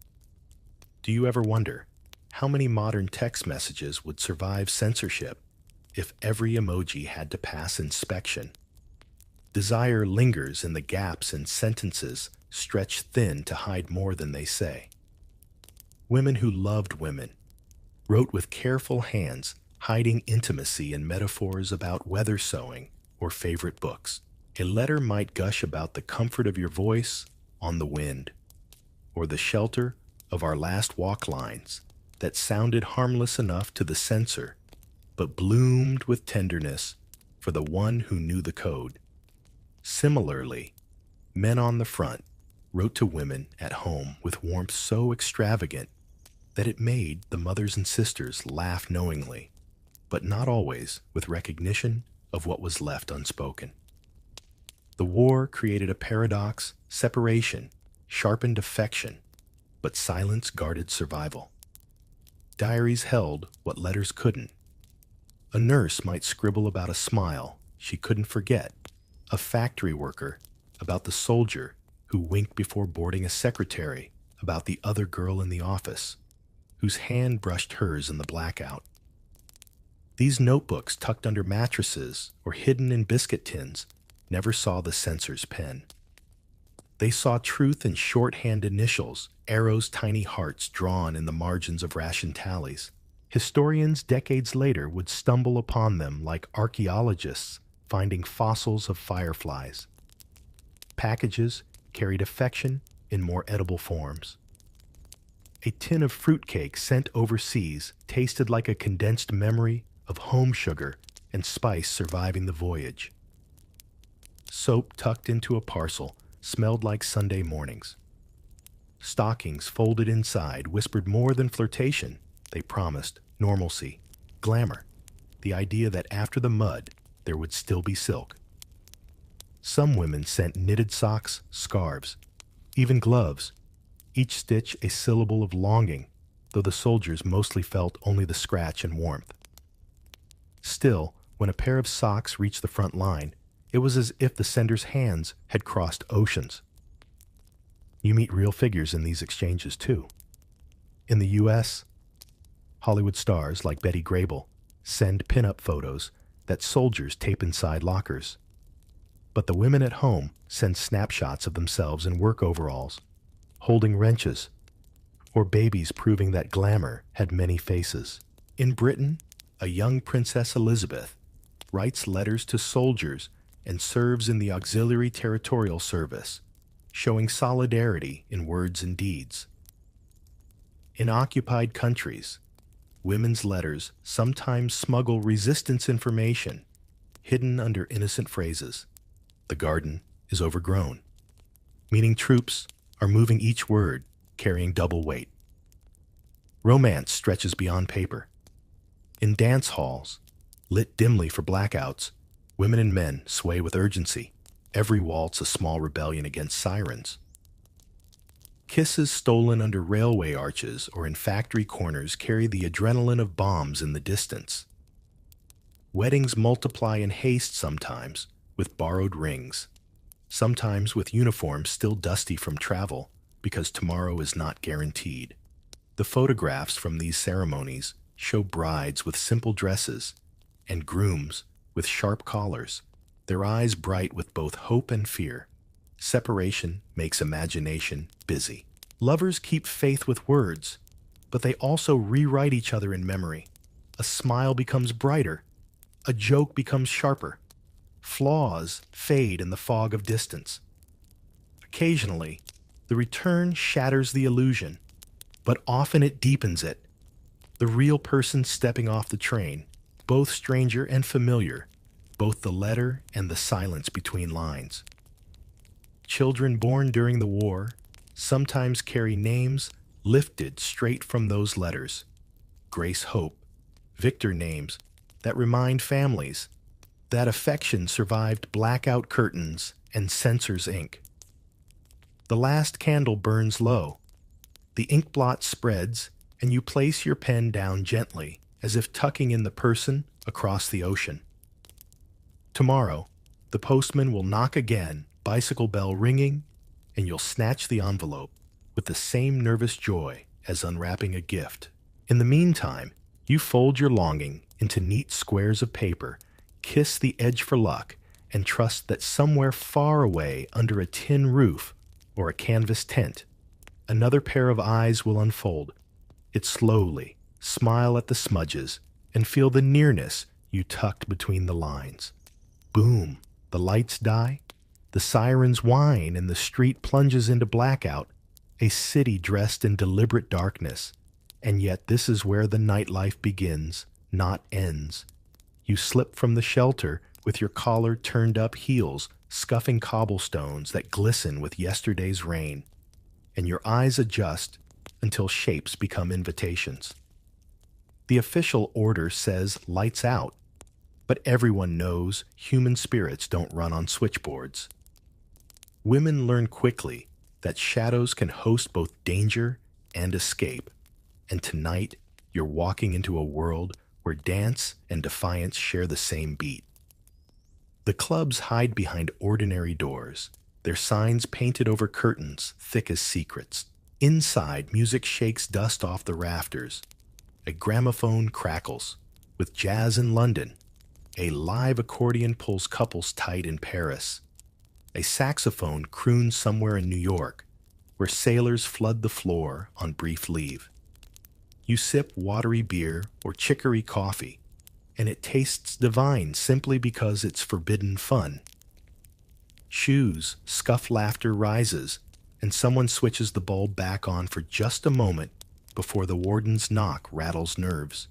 Do you ever wonder how many modern text messages would survive censorship if every emoji had to pass inspection? Desire lingers in the gaps in sentences stretched thin to hide more than they say. Women who loved women wrote with careful hands, hiding intimacy in metaphors about weather sewing or favorite books. A letter might gush about the comfort of your voice on the wind, or the shelter of our last walk lines that sounded harmless enough to the censor, but bloomed with tenderness for the one who knew the code. Similarly, men on the front wrote to women at home with warmth so extravagant that it made the mothers and sisters laugh knowingly, but not always with recognition of what was left unspoken. The war created a paradox: separation sharpened affection, but silence guarded survival. Diaries held what letters couldn't. A nurse might scribble about a smile she couldn't forget, a factory worker about the soldier who winked before boarding a secretary about the other girl in the office, whose hand brushed hers in the blackout. These notebooks tucked under mattresses or hidden in biscuit tins never saw the censor's pen. They saw truth in shorthand initials, arrows, tiny hearts drawn in the margins of ration tallies. Historians decades later would stumble upon them like archaeologists finding fossils of fireflies. Packages carried affection in more edible forms. A tin of fruitcake sent overseas tasted like a condensed memory of home sugar and spice surviving the voyage. Soap tucked into a parcel smelled like Sunday mornings. Stockings folded inside whispered more than flirtation. They promised normalcy, glamour, the idea that after the mud there would still be silk. Some women sent knitted socks, scarves, even gloves, each stitch a syllable of longing, though the soldiers mostly felt only the scratch and warmth. Still, when a pair of socks reached the front line, it was as if the sender's hands had crossed oceans. You meet real figures in these exchanges, too. In the U.S., Hollywood stars like Betty Grable send pin-up photos that soldiers tape inside lockers. But the women at home send snapshots of themselves in work overalls, holding wrenches, or babies proving that glamour had many faces. In Britain, a young Princess Elizabeth writes letters to soldiers and serves in the Auxiliary Territorial Service, showing solidarity in words and deeds. In occupied countries, women's letters sometimes smuggle resistance information hidden under innocent phrases. The garden is overgrown, meaning troops are moving each word, carrying double weight. Romance stretches beyond paper. In dance halls, lit dimly for blackouts, women and men sway with urgency, every waltz a small rebellion against sirens. Kisses stolen under railway arches or in factory corners carry the adrenaline of bombs in the distance. Weddings multiply in haste sometimes, with borrowed rings, sometimes with uniforms still dusty from travel because tomorrow is not guaranteed. The photographs from these ceremonies show brides with simple dresses and grooms with sharp collars, their eyes bright with both hope and fear. Separation makes imagination busy. Lovers keep faith with words, but they also rewrite each other in memory. A smile becomes brighter, a joke becomes sharper. Flaws fade in the fog of distance. Occasionally, the return shatters the illusion, but often it deepens it. The real person stepping off the train, both stranger and familiar, both the letter and the silence between lines. Children born during the war sometimes carry names lifted straight from those letters. Grace Hope, Victor names that remind families that affection survived blackout curtains and censor's ink. The last candle burns low. The ink blot spreads, and you place your pen down gently, as if tucking in the person across the ocean. Tomorrow, the postman will knock again, bicycle bell ringing, and you'll snatch the envelope with the same nervous joy as unwrapping a gift. In the meantime, you fold your longing into neat squares of paper, kiss the edge for luck, and trust that somewhere far away under a tin roof or a canvas tent, another pair of eyes will unfold. It slowly, smile at the smudges, and feel the nearness you tucked between the lines. Boom, the lights die, the sirens whine, and the street plunges into blackout, a city dressed in deliberate darkness. And yet this is where the nightlife begins, not ends. You slip from the shelter with your collar turned up heels, scuffing cobblestones that glisten with yesterday's rain, and your eyes adjust until shapes become invitations. The official order says lights out, but everyone knows human spirits don't run on switchboards. Women learn quickly that shadows can host both danger and escape, and tonight you're walking into a world where dance and defiance share the same beat. The clubs hide behind ordinary doors, their signs painted over curtains thick as secrets. Inside, music shakes dust off the rafters. A gramophone crackles. With jazz in London, a live accordion pulls couples tight in Paris. A saxophone croons somewhere in New York, where sailors flood the floor on brief leave. You sip watery beer or chicory coffee, and it tastes divine simply because it's forbidden fun. Shoes, scuffed laughter rises, and someone switches the bulb back on for just a moment before the warden's knock rattles nerves.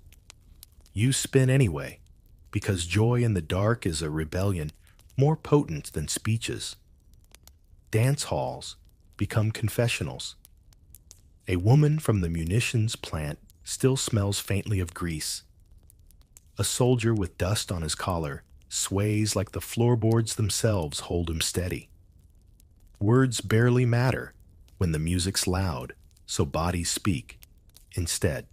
You spin anyway, because joy in the dark is a rebellion more potent than speeches. Dance halls become confessionals. A woman from the munitions plant still smells faintly of grease. A soldier with dust on his collar sways like the floorboards themselves hold him steady. Words barely matter when the music's loud, so bodies speak. Instead,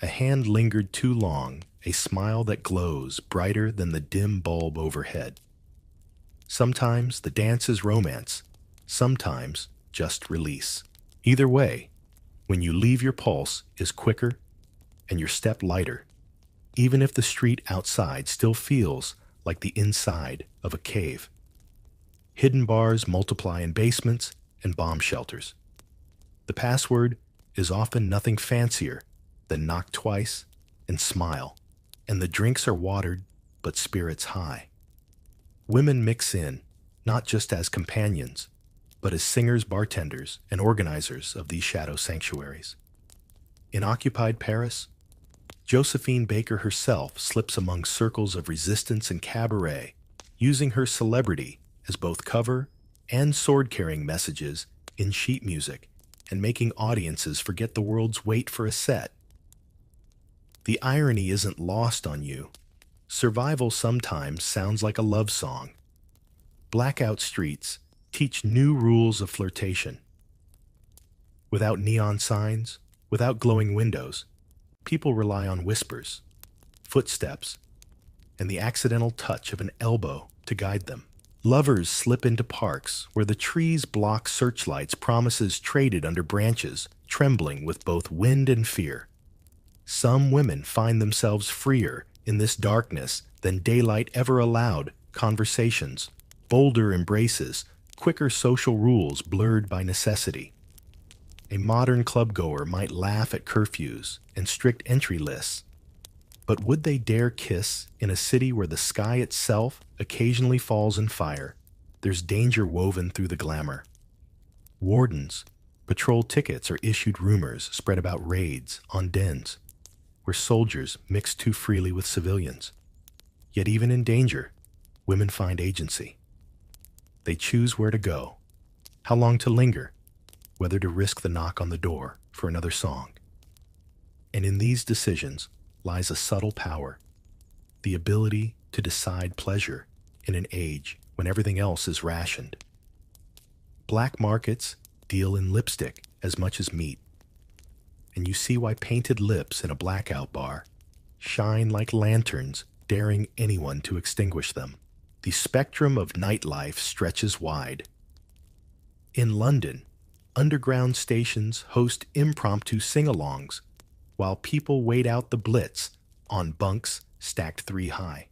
a hand lingered too long, a smile that glows brighter than the dim bulb overhead. Sometimes the dance is romance, sometimes just release. Either way, when you leave, your pulse is quicker and your step lighter, even if the street outside still feels like the inside of a cave. Hidden bars multiply in basements and bomb shelters. The password is often nothing fancier than knock twice and smile, and the drinks are watered but spirits high. Women mix in, not just as companions, but as singers, bartenders, and organizers of these shadow sanctuaries. In occupied Paris, Josephine Baker herself slips among circles of resistance and cabaret, using her celebrity as both cover and sword-carrying messages in sheet music, and making audiences forget the world's wait for a set. The irony isn't lost on you. Survival sometimes sounds like a love song. Blackout streets teach new rules of flirtation. Without neon signs, without glowing windows, people rely on whispers, footsteps, and the accidental touch of an elbow to guide them. Lovers slip into parks where the trees block searchlights, promises traded under branches, trembling with both wind and fear. Some women find themselves freer in this darkness than daylight ever allowed. Conversations, bolder embraces, quicker social rules blurred by necessity. A modern clubgoer might laugh at curfews and strict entry lists, but would they dare kiss in a city where the sky itself occasionally falls in fire? There's danger woven through the glamour. Wardens, patrol tickets are issued, rumors spread about raids on dens, where soldiers mix too freely with civilians. Yet even in danger, women find agency. They choose where to go, how long to linger, whether to risk the knock on the door for another song. And in these decisions lies a subtle power, the ability to decide pleasure in an age when everything else is rationed. Black markets deal in lipstick as much as meat, and you see why painted lips in a blackout bar shine like lanterns, daring anyone to extinguish them. The spectrum of nightlife stretches wide. In London, underground stations host impromptu sing-alongs, while people wait out the blitz on bunks stacked 3 high.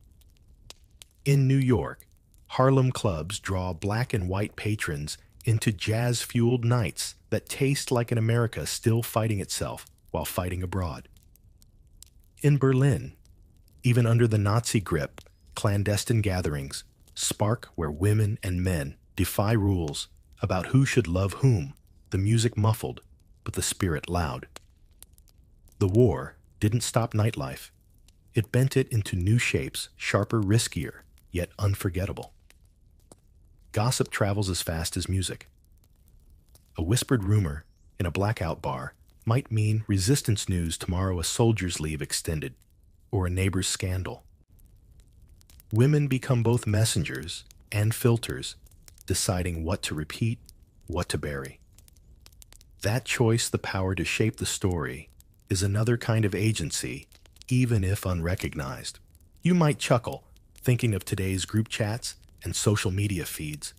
In New York, Harlem clubs draw black and white patrons into jazz-fueled nights that taste like an America still fighting itself while fighting abroad. In Berlin, even under the Nazi grip, clandestine gatherings spark where women and men defy rules about who should love whom, the music muffled, but the spirit loud. The war didn't stop nightlife. It bent it into new shapes, sharper, riskier, yet unforgettable. Gossip travels as fast as music. A whispered rumor in a blackout bar might mean resistance news tomorrow, a soldier's leave extended, or a neighbor's scandal. Women become both messengers and filters, deciding what to repeat, what to bury. That choice, the power to shape the story, is another kind of agency, even if unrecognized. You might chuckle, thinking of today's group chats and social media feeds.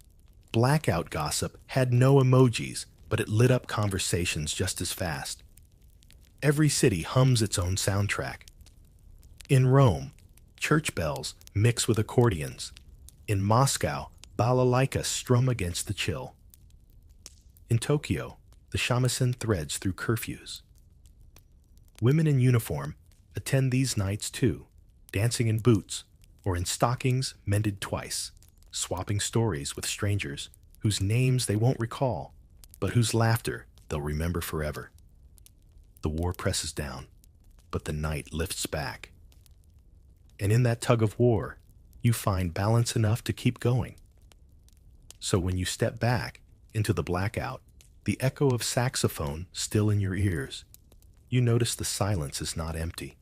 Blackout gossip had no emojis, but it lit up conversations just as fast. Every city hums its own soundtrack. In Rome, church bells mix with accordions. In Moscow, balalaikas strum against the chill. In Tokyo, the shamisen threads through curfews. Women in uniform attend these nights too, dancing in boots or in stockings mended twice, swapping stories with strangers whose names they won't recall, but whose laughter they'll remember forever. The war presses down, but the night lifts back. And in that tug of war, you find balance enough to keep going. So when you step back into the blackout, the echo of saxophone still in your ears, you notice the silence is not empty.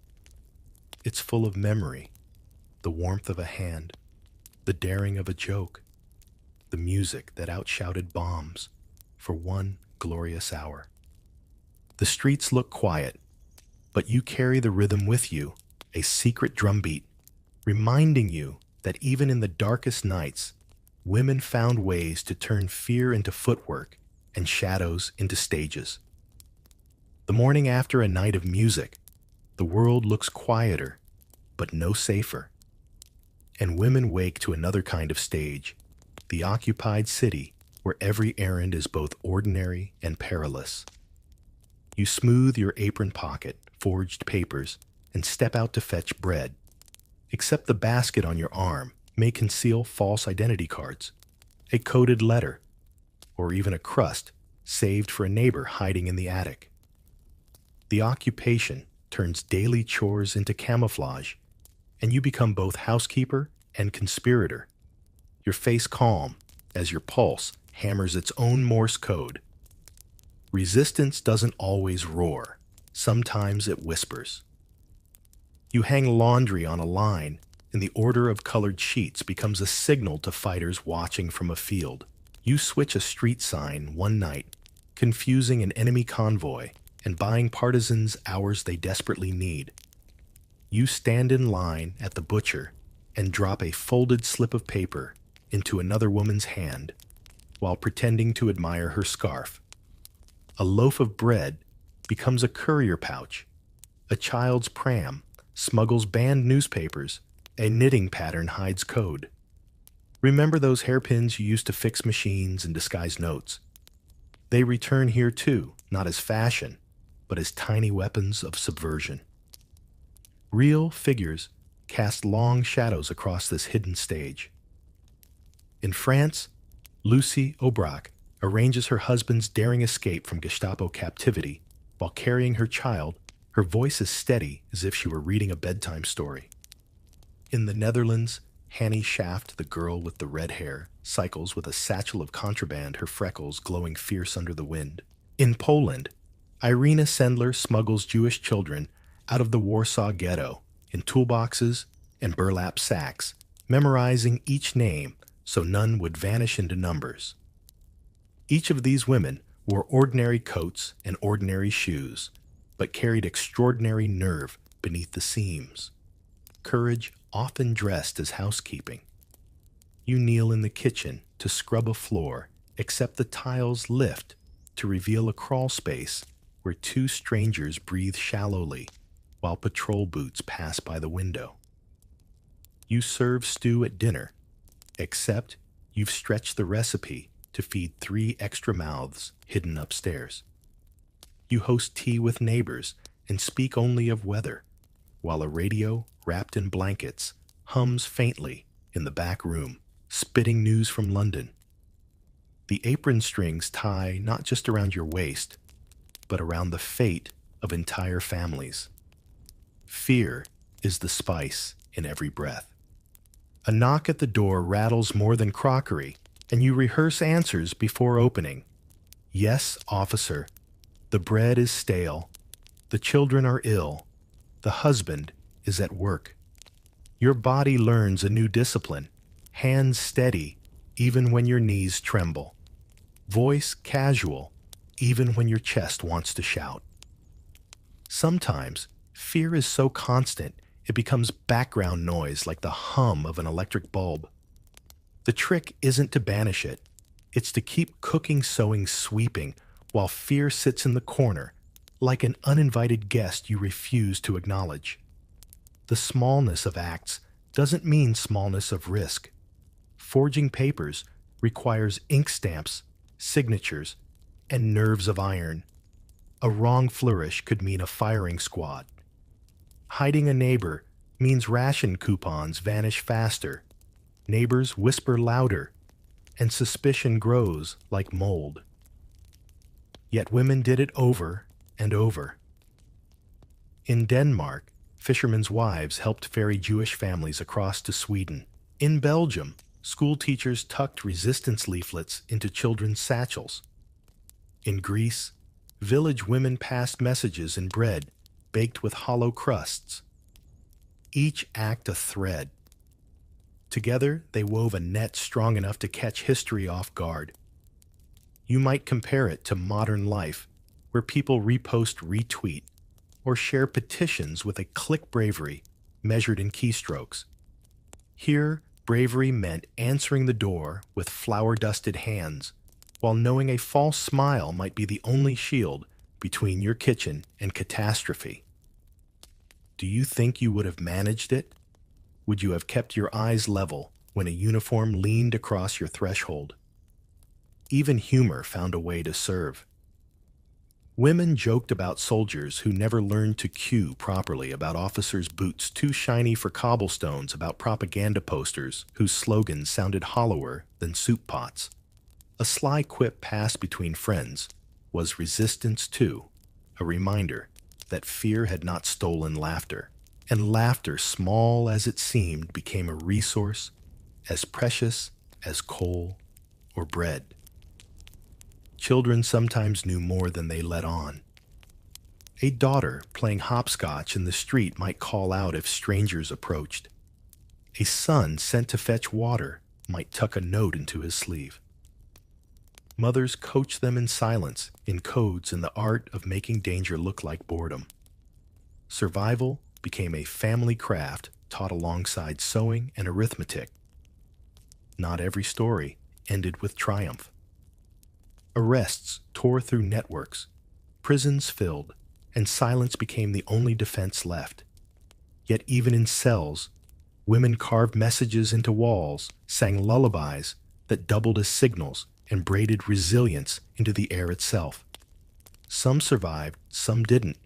It's full of memory, the warmth of a hand, the daring of a joke, the music that outshouted bombs for one glorious hour. The streets look quiet, but you carry the rhythm with you, a secret drumbeat, reminding you that even in the darkest nights, women found ways to turn fear into footwork and shadows into stages. The morning after a night of music, the world looks quieter, but no safer. And women wake to another kind of stage, the occupied city where every errand is both ordinary and perilous. You smooth your apron pocket, forged papers, and step out to fetch bread. Except the basket on your arm may conceal false identity cards, a coded letter, or even a crust saved for a neighbor hiding in the attic. The occupation turns daily chores into camouflage, and you become both housekeeper and conspirator, your face calm as your pulse hammers its own Morse code. Resistance doesn't always roar. Sometimes it whispers. You hang laundry on a line, and the order of colored sheets becomes a signal to fighters watching from a field. You switch a street sign one night, confusing an enemy convoy and buying partisans hours they desperately need. You stand in line at the butcher and drop a folded slip of paper into another woman's hand while pretending to admire her scarf. A loaf of bread becomes a courier pouch. A child's pram smuggles banned newspapers. A knitting pattern hides code. Remember those hairpins you used to fix machines and disguise notes? They return here too, not as fashion, but as tiny weapons of subversion. Real figures cast long shadows across this hidden stage. In France, Lucy Aubrac arranges her husband's daring escape from Gestapo captivity while carrying her child. Her voice is steady as if she were reading a bedtime story. In the Netherlands, Hannie Shaft, the girl with the red hair, cycles with a satchel of contraband, her freckles glowing fierce under the wind. In Poland, Irina Sendler smuggles Jewish children out of the Warsaw Ghetto in toolboxes and burlap sacks, memorizing each name so none would vanish into numbers. Each of these women wore ordinary coats and ordinary shoes, but carried extraordinary nerve beneath the seams. Courage often dressed as housekeeping. You kneel in the kitchen to scrub a floor, except the tiles lift to reveal a crawl space where two strangers breathe shallowly while patrol boots pass by the window. You serve stew at dinner, except you've stretched the recipe to feed 3 extra mouths hidden upstairs. You host tea with neighbors and speak only of weather, while a radio, wrapped in blankets, hums faintly in the back room, spitting news from London. The apron strings tie not just around your waist, but around the fate of entire families. Fear is the spice in every breath. A knock at the door rattles more than crockery, and you rehearse answers before opening. Yes, officer. The bread is stale. The children are ill. The husband is at work. Your body learns a new discipline. Hands steady, even when your knees tremble. Voice casual, even when your chest wants to shout. Sometimes, fear is so constant it becomes background noise like the hum of an electric bulb. The trick isn't to banish it. It's to keep cooking, sewing, sweeping, while fear sits in the corner, like an uninvited guest you refuse to acknowledge. The smallness of acts doesn't mean smallness of risk. Forging papers requires ink stamps, signatures, and nerves of iron. A wrong flourish could mean a firing squad. Hiding a neighbor means ration coupons vanish faster, neighbors whisper louder, and suspicion grows like mold. Yet women did it over and over. In Denmark, fishermen's wives helped ferry Jewish families across to Sweden. In Belgium, school teachers tucked resistance leaflets into children's satchels. In Greece, village women passed messages in bread baked with hollow crusts. Each act a thread. Together, they wove a net strong enough to catch history off guard. You might compare it to modern life, where people repost, retweet, or share petitions with a click bravery measured in keystrokes. Here, bravery meant answering the door with flour-dusted hands, while knowing a false smile might be the only shield between your kitchen and catastrophe. Do you think you would have managed it? Would you have kept your eyes level when a uniform leaned across your threshold? Even humor found a way to serve. Women joked about soldiers who never learned to cue properly, about officers' boots too shiny for cobblestones, about propaganda posters whose slogans sounded hollower than soup pots. A sly quip passed between friends was resistance too, a reminder that fear had not stolen laughter, and laughter, small as it seemed, became a resource as precious as coal or bread. Children sometimes knew more than they let on. A daughter playing hopscotch in the street might call out if strangers approached. A son sent to fetch water might tuck a note into his sleeve. Mothers coached them in silence, in codes, in the art of making danger look like boredom. Survival became a family craft taught alongside sewing and arithmetic. Not every story ended with triumph. Arrests tore through networks, prisons filled, and silence became the only defense left. Yet even in cells, women carved messages into walls, sang lullabies that doubled as signals, and braided resilience into the air itself. Some survived, some didn't,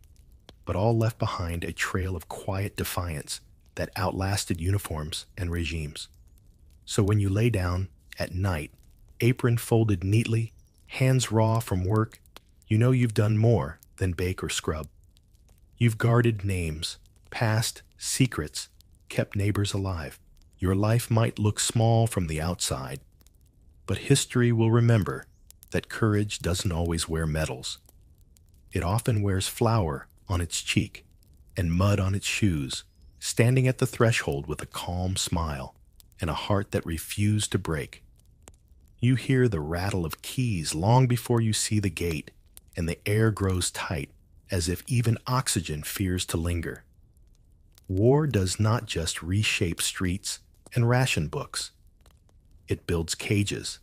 but all left behind a trail of quiet defiance that outlasted uniforms and regimes. So when you lay down at night, apron folded neatly, hands raw from work, you know you've done more than bake or scrub. You've guarded names, passed secrets, kept neighbors alive. Your life might look small from the outside, but history will remember that courage doesn't always wear medals. It often wears flour on its cheek and mud on its shoes, standing at the threshold with a calm smile and a heart that refused to break. You hear the rattle of keys long before you see the gate, and the air grows tight, as if even oxygen fears to linger. War does not just reshape streets and ration books. It builds cages,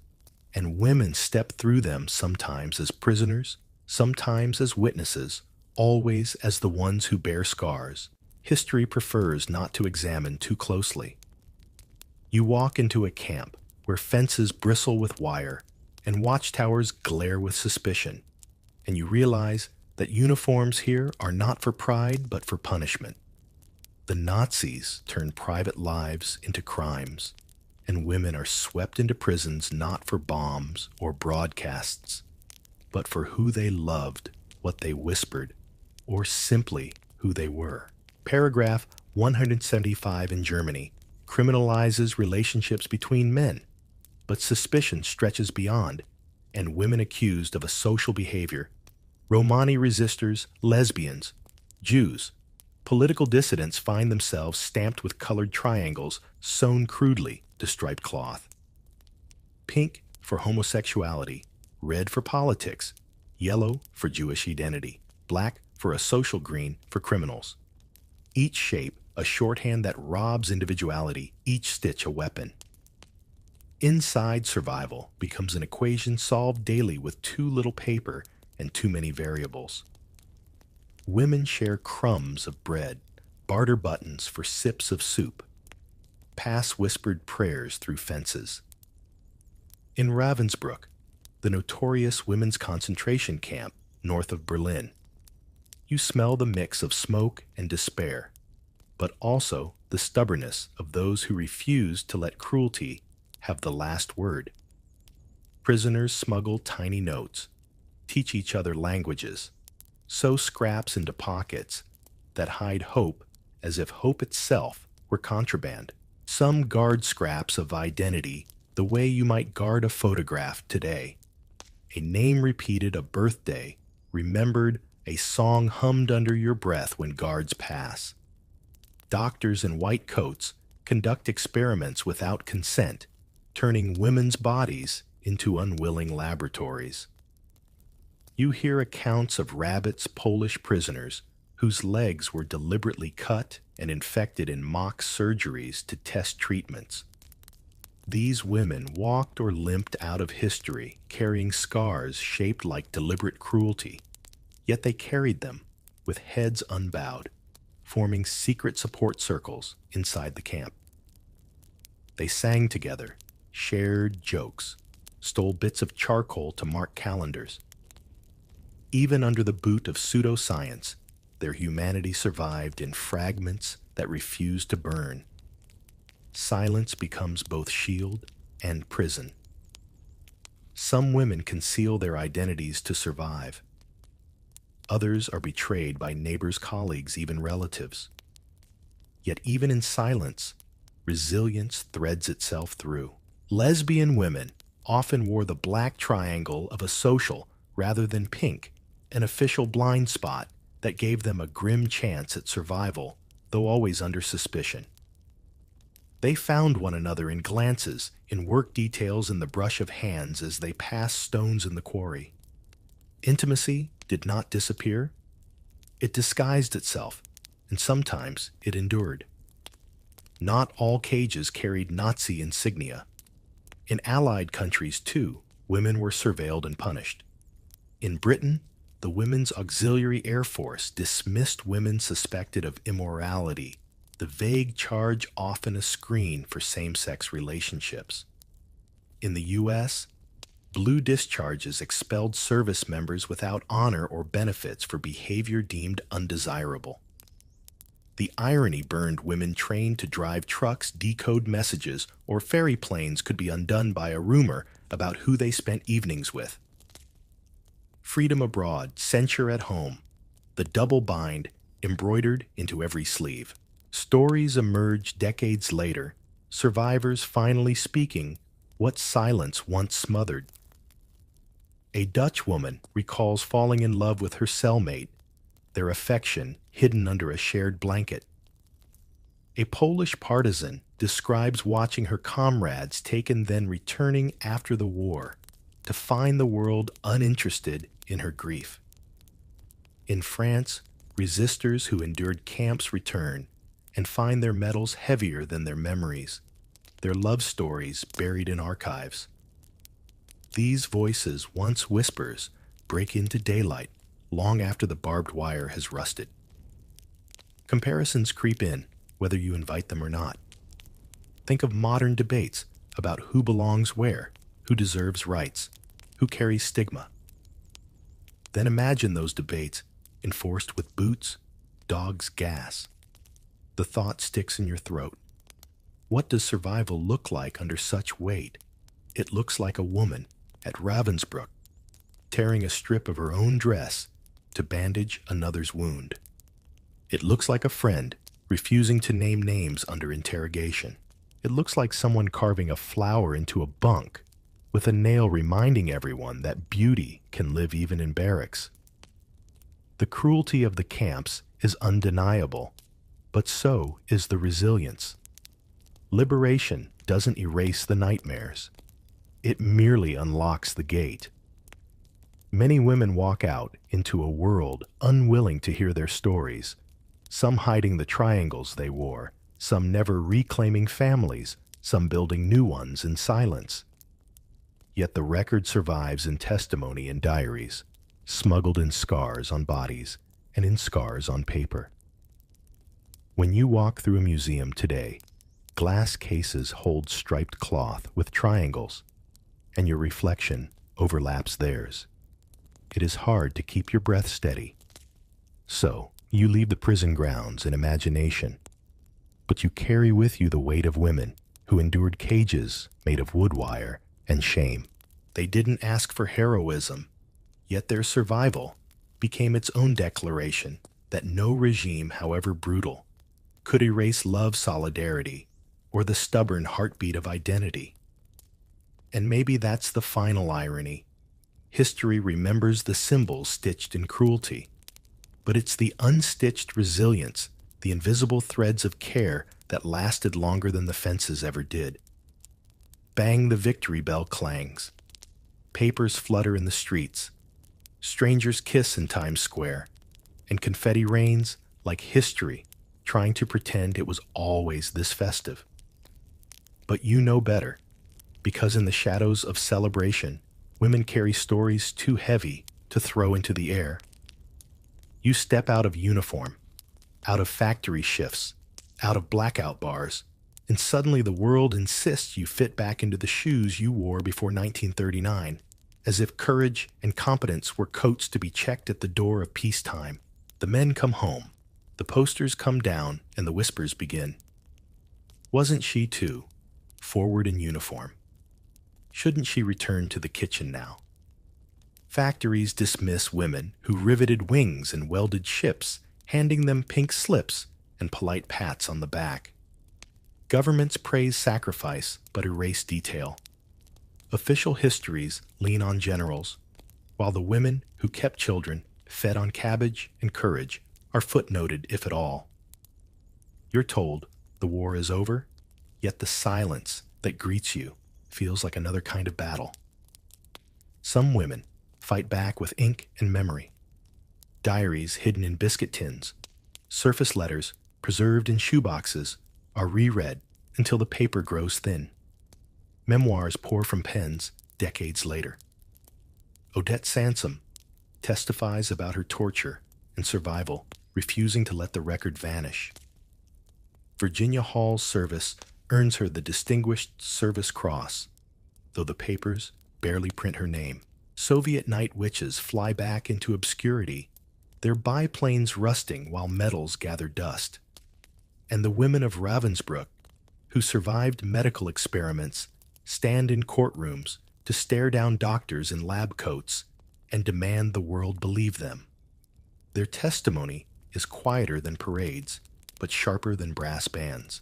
and women step through them sometimes as prisoners, sometimes as witnesses, always as the ones who bear scars history prefers not to examine too closely. You walk into a camp where fences bristle with wire and watchtowers glare with suspicion, and you realize that uniforms here are not for pride but for punishment. The Nazis turned private lives into crimes, and women are swept into prisons not for bombs or broadcasts, but for who they loved, what they whispered, or simply who they were. Paragraph 175 in Germany criminalizes relationships between men, but suspicion stretches beyond, and women accused of asocial behavior, Romani resistors, lesbians, Jews, political dissidents find themselves stamped with colored triangles sewn crudely to striped cloth. Pink for homosexuality, red for politics, yellow for Jewish identity, black for a social green for criminals. Each shape a shorthand that robs individuality, each stitch a weapon. Inside survival becomes an equation solved daily with too little paper and too many variables. Women share crumbs of bread, barter buttons for sips of soup, pass whispered prayers through fences. In Ravensbrück, the notorious women's concentration camp north of Berlin, you smell the mix of smoke and despair, but also the stubbornness of those who refuse to let cruelty have the last word. Prisoners smuggle tiny notes, teach each other languages, sew scraps into pockets that hide hope as if hope itself were contraband. Some guard scraps of identity the way you might guard a photograph today. A name repeated, a birthday, remembered, a song hummed under your breath when guards pass. Doctors in white coats conduct experiments without consent, turning women's bodies into unwilling laboratories. You hear accounts of Rabbit's Polish prisoners whose legs were deliberately cut and infected in mock surgeries to test treatments. These women walked or limped out of history carrying scars shaped like deliberate cruelty, yet they carried them with heads unbowed, forming secret support circles inside the camp. They sang together, shared jokes, stole bits of charcoal to mark calendars. Even under the boot of pseudoscience, their humanity survived in fragments that refused to burn. Silence becomes both shield and prison. Some women conceal their identities to survive. Others are betrayed by neighbors, colleagues, even relatives. Yet even in silence, resilience threads itself through. Lesbian women often wore the black triangle of a social rather than pink, an official blind spot that gave them a grim chance at survival, though always under suspicion. They found one another in glances, in work details, in the brush of hands as they passed stones in the quarry. Intimacy did not disappear. It disguised itself, and sometimes it endured. Not all cages carried Nazi insignia. In Allied countries, too, women were surveilled and punished. In Britain, the Women's Auxiliary Air Force dismissed women suspected of immorality, the vague charge often a screen for same-sex relationships. In the U.S., blue discharges expelled service members without honor or benefits for behavior deemed undesirable. The irony burned women trained to drive trucks, decode messages, or ferry planes could be undone by a rumor about who they spent evenings with. Freedom abroad, censure at home, the double bind embroidered into every sleeve. Stories emerge decades later, survivors finally speaking what silence once smothered. A Dutch woman recalls falling in love with her cellmate, their affection hidden under a shared blanket. A Polish partisan describes watching her comrades taken then returning after the war to find the world uninterested in her grief. In France, resistors who endured camps return, and find their medals heavier than their memories, their love stories buried in archives. These voices, once whispers, break into daylight long after the barbed wire has rusted. Comparisons creep in, whether you invite them or not. Think of modern debates about who belongs where, who deserves rights, who carries stigma. Then imagine those debates enforced with boots, dogs, gas. The thought sticks in your throat. What does survival look like under such weight? It looks like a woman at Ravensbrück tearing a strip of her own dress to bandage another's wound. It looks like a friend refusing to name names under interrogation. It looks like someone carving a flower into a bunk with a nail reminding everyone that beauty can live even in barracks. The cruelty of the camps is undeniable, but so is the resilience. Liberation doesn't erase the nightmares. It merely unlocks the gate. Many women walk out into a world unwilling to hear their stories, some hiding the triangles they wore, some never reclaiming families, some building new ones in silence. Yet the record survives in testimony and diaries, smuggled in scars on bodies and in scars on paper. When you walk through a museum today, glass cases hold striped cloth with triangles, and your reflection overlaps theirs. It is hard to keep your breath steady. So, you leave the prison grounds in imagination, but you carry with you the weight of women who endured cages made of wood wire and shame. They didn't ask for heroism, yet their survival became its own declaration that no regime, however brutal, could erase love's solidarity or the stubborn heartbeat of identity. And maybe that's the final irony. History remembers the symbols stitched in cruelty, but it's the unstitched resilience, the invisible threads of care that lasted longer than the fences ever did. Bang, the victory bell clangs. Papers flutter in the streets. Strangers kiss in Times Square, and confetti rains like history trying to pretend it was always this festive. But you know better, because in the shadows of celebration, women carry stories too heavy to throw into the air. You step out of uniform, out of factory shifts, out of blackout bars, and suddenly the world insists you fit back into the shoes you wore before 1939, as if courage and competence were coats to be checked at the door of peacetime. The men come home, the posters come down, and the whispers begin. Wasn't she, too, forward in uniform? Shouldn't she return to the kitchen now? Factories dismiss women who riveted wings and welded ships, handing them pink slips and polite pats on the back. Governments praise sacrifice but erase detail. Official histories lean on generals, while the women who kept children, fed on cabbage and courage, are footnoted if at all. You're told the war is over, yet the silence that greets you feels like another kind of battle. Some women fight back with ink and memory. Diaries hidden in biscuit tins, surface letters preserved in shoeboxes are reread until the paper grows thin. Memoirs pour from pens decades later. Odette Sansom testifies about her torture and survival, refusing to let the record vanish. Virginia Hall's service earns her the Distinguished Service Cross, though the papers barely print her name. Soviet night witches fly back into obscurity, their biplanes rusting while medals gather dust. And the women of Ravensbrück, who survived medical experiments, stand in courtrooms to stare down doctors in lab coats and demand the world believe them. Their testimony is quieter than parades, but sharper than brass bands.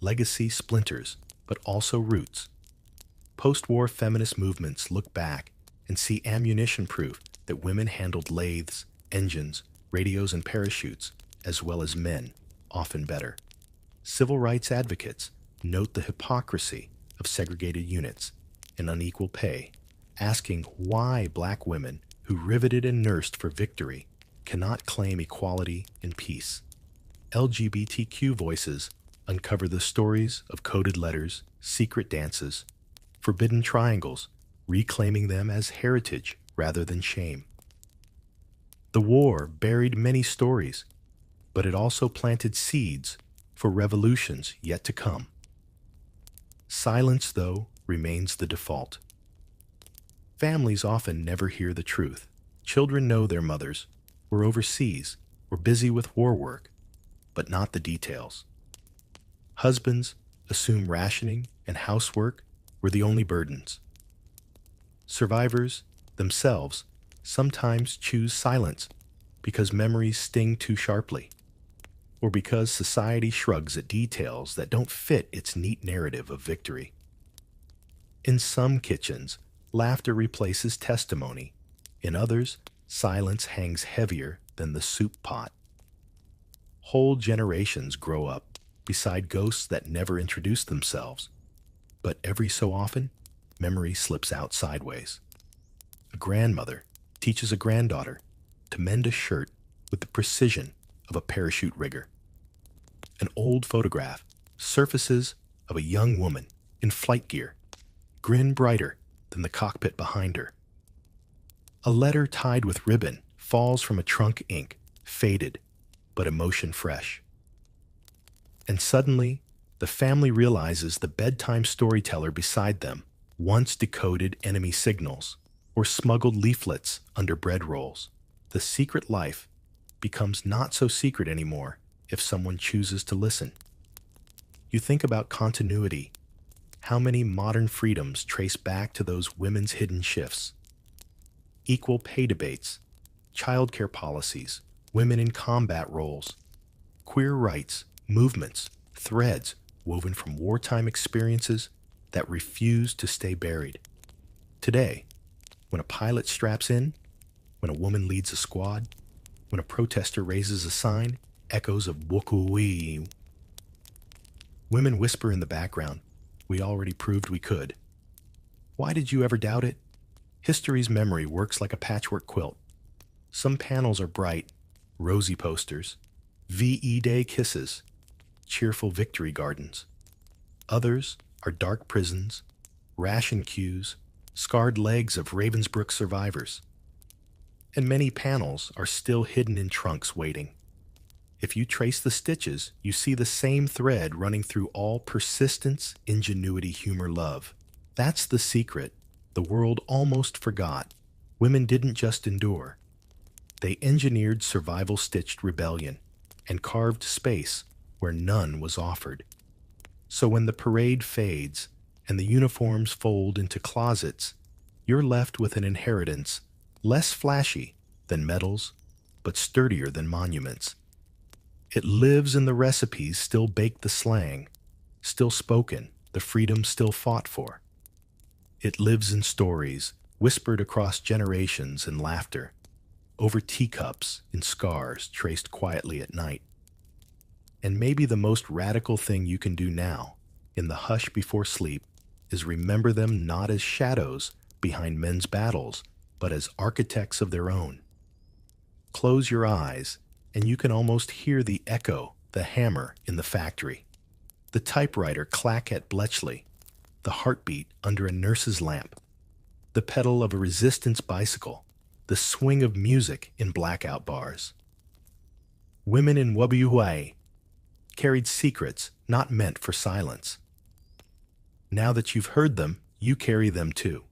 Legacy splinters, but also roots. Post-war feminist movements look back and see ammunition proof that women handled lathes, engines, radios, and parachutes, as well as men, often better. Civil rights advocates note the hypocrisy of segregated units and unequal pay, asking why black women who riveted and nursed for victory cannot claim equality and peace. LGBTQ voices uncover the stories of coded letters, secret dances, forbidden triangles, reclaiming them as heritage rather than shame. The war buried many stories, but it also planted seeds for revolutions yet to come. Silence, though, remains the default. Families often never hear the truth. Children know their mothers were overseas, were busy with war work, but not the details. Husbands assume rationing and housework were the only burdens. Survivors themselves sometimes choose silence because memories sting too sharply, or because society shrugs at details that don't fit its neat narrative of victory. In some kitchens, laughter replaces testimony. In others, silence hangs heavier than the soup pot. Whole generations grow up beside ghosts that never introduce themselves, but every so often, memory slips out sideways. A grandmother teaches a granddaughter to mend a shirt with the precision of a parachute rigger. An old photograph surfaces of a young woman in flight gear, grin brighter than the cockpit behind her. A letter tied with ribbon falls from a trunk ink, faded, but emotion fresh. And suddenly, the family realizes the bedtime storyteller beside them once decoded enemy signals or smuggled leaflets under bread rolls. The secret life becomes not so secret anymore if someone chooses to listen. You think about continuity. How many modern freedoms trace back to those women's hidden shifts? Equal pay debates, childcare policies, women in combat roles, queer rights, movements, threads woven from wartime experiences that refuse to stay buried. Today, when a pilot straps in, when a woman leads a squad, when a protester raises a sign, echoes of WWII. Women whisper in the background, "We already proved we could." Why did you ever doubt it? History's memory works like a patchwork quilt. Some panels are bright, rosy posters, VE Day kisses, cheerful victory gardens. Others are dark prisons, ration queues, scarred legs of Ravensbrück survivors. And many panels are still hidden in trunks waiting. If you trace the stitches, you see the same thread running through all persistence, ingenuity, humor, love. That's the secret the world almost forgot. Women didn't just endure. They engineered survival-stitched rebellion and carved space where none was offered. So when the parade fades and the uniforms fold into closets, you're left with an inheritance less flashy than medals, but sturdier than monuments. It lives in the recipes still baked the slang, still spoken, the freedom still fought for. It lives in stories, whispered across generations in laughter, over teacups in scars traced quietly at night. And maybe the most radical thing you can do now, in the hush before sleep, is remember them not as shadows behind men's battles, but as architects of their own. Close your eyes, and you can almost hear the echo, the hammer in the factory, the typewriter clack at Bletchley, the heartbeat under a nurse's lamp, the pedal of a resistance bicycle, the swing of music in blackout bars. Women in WWII carried secrets not meant for silence. Now that you've heard them, you carry them too.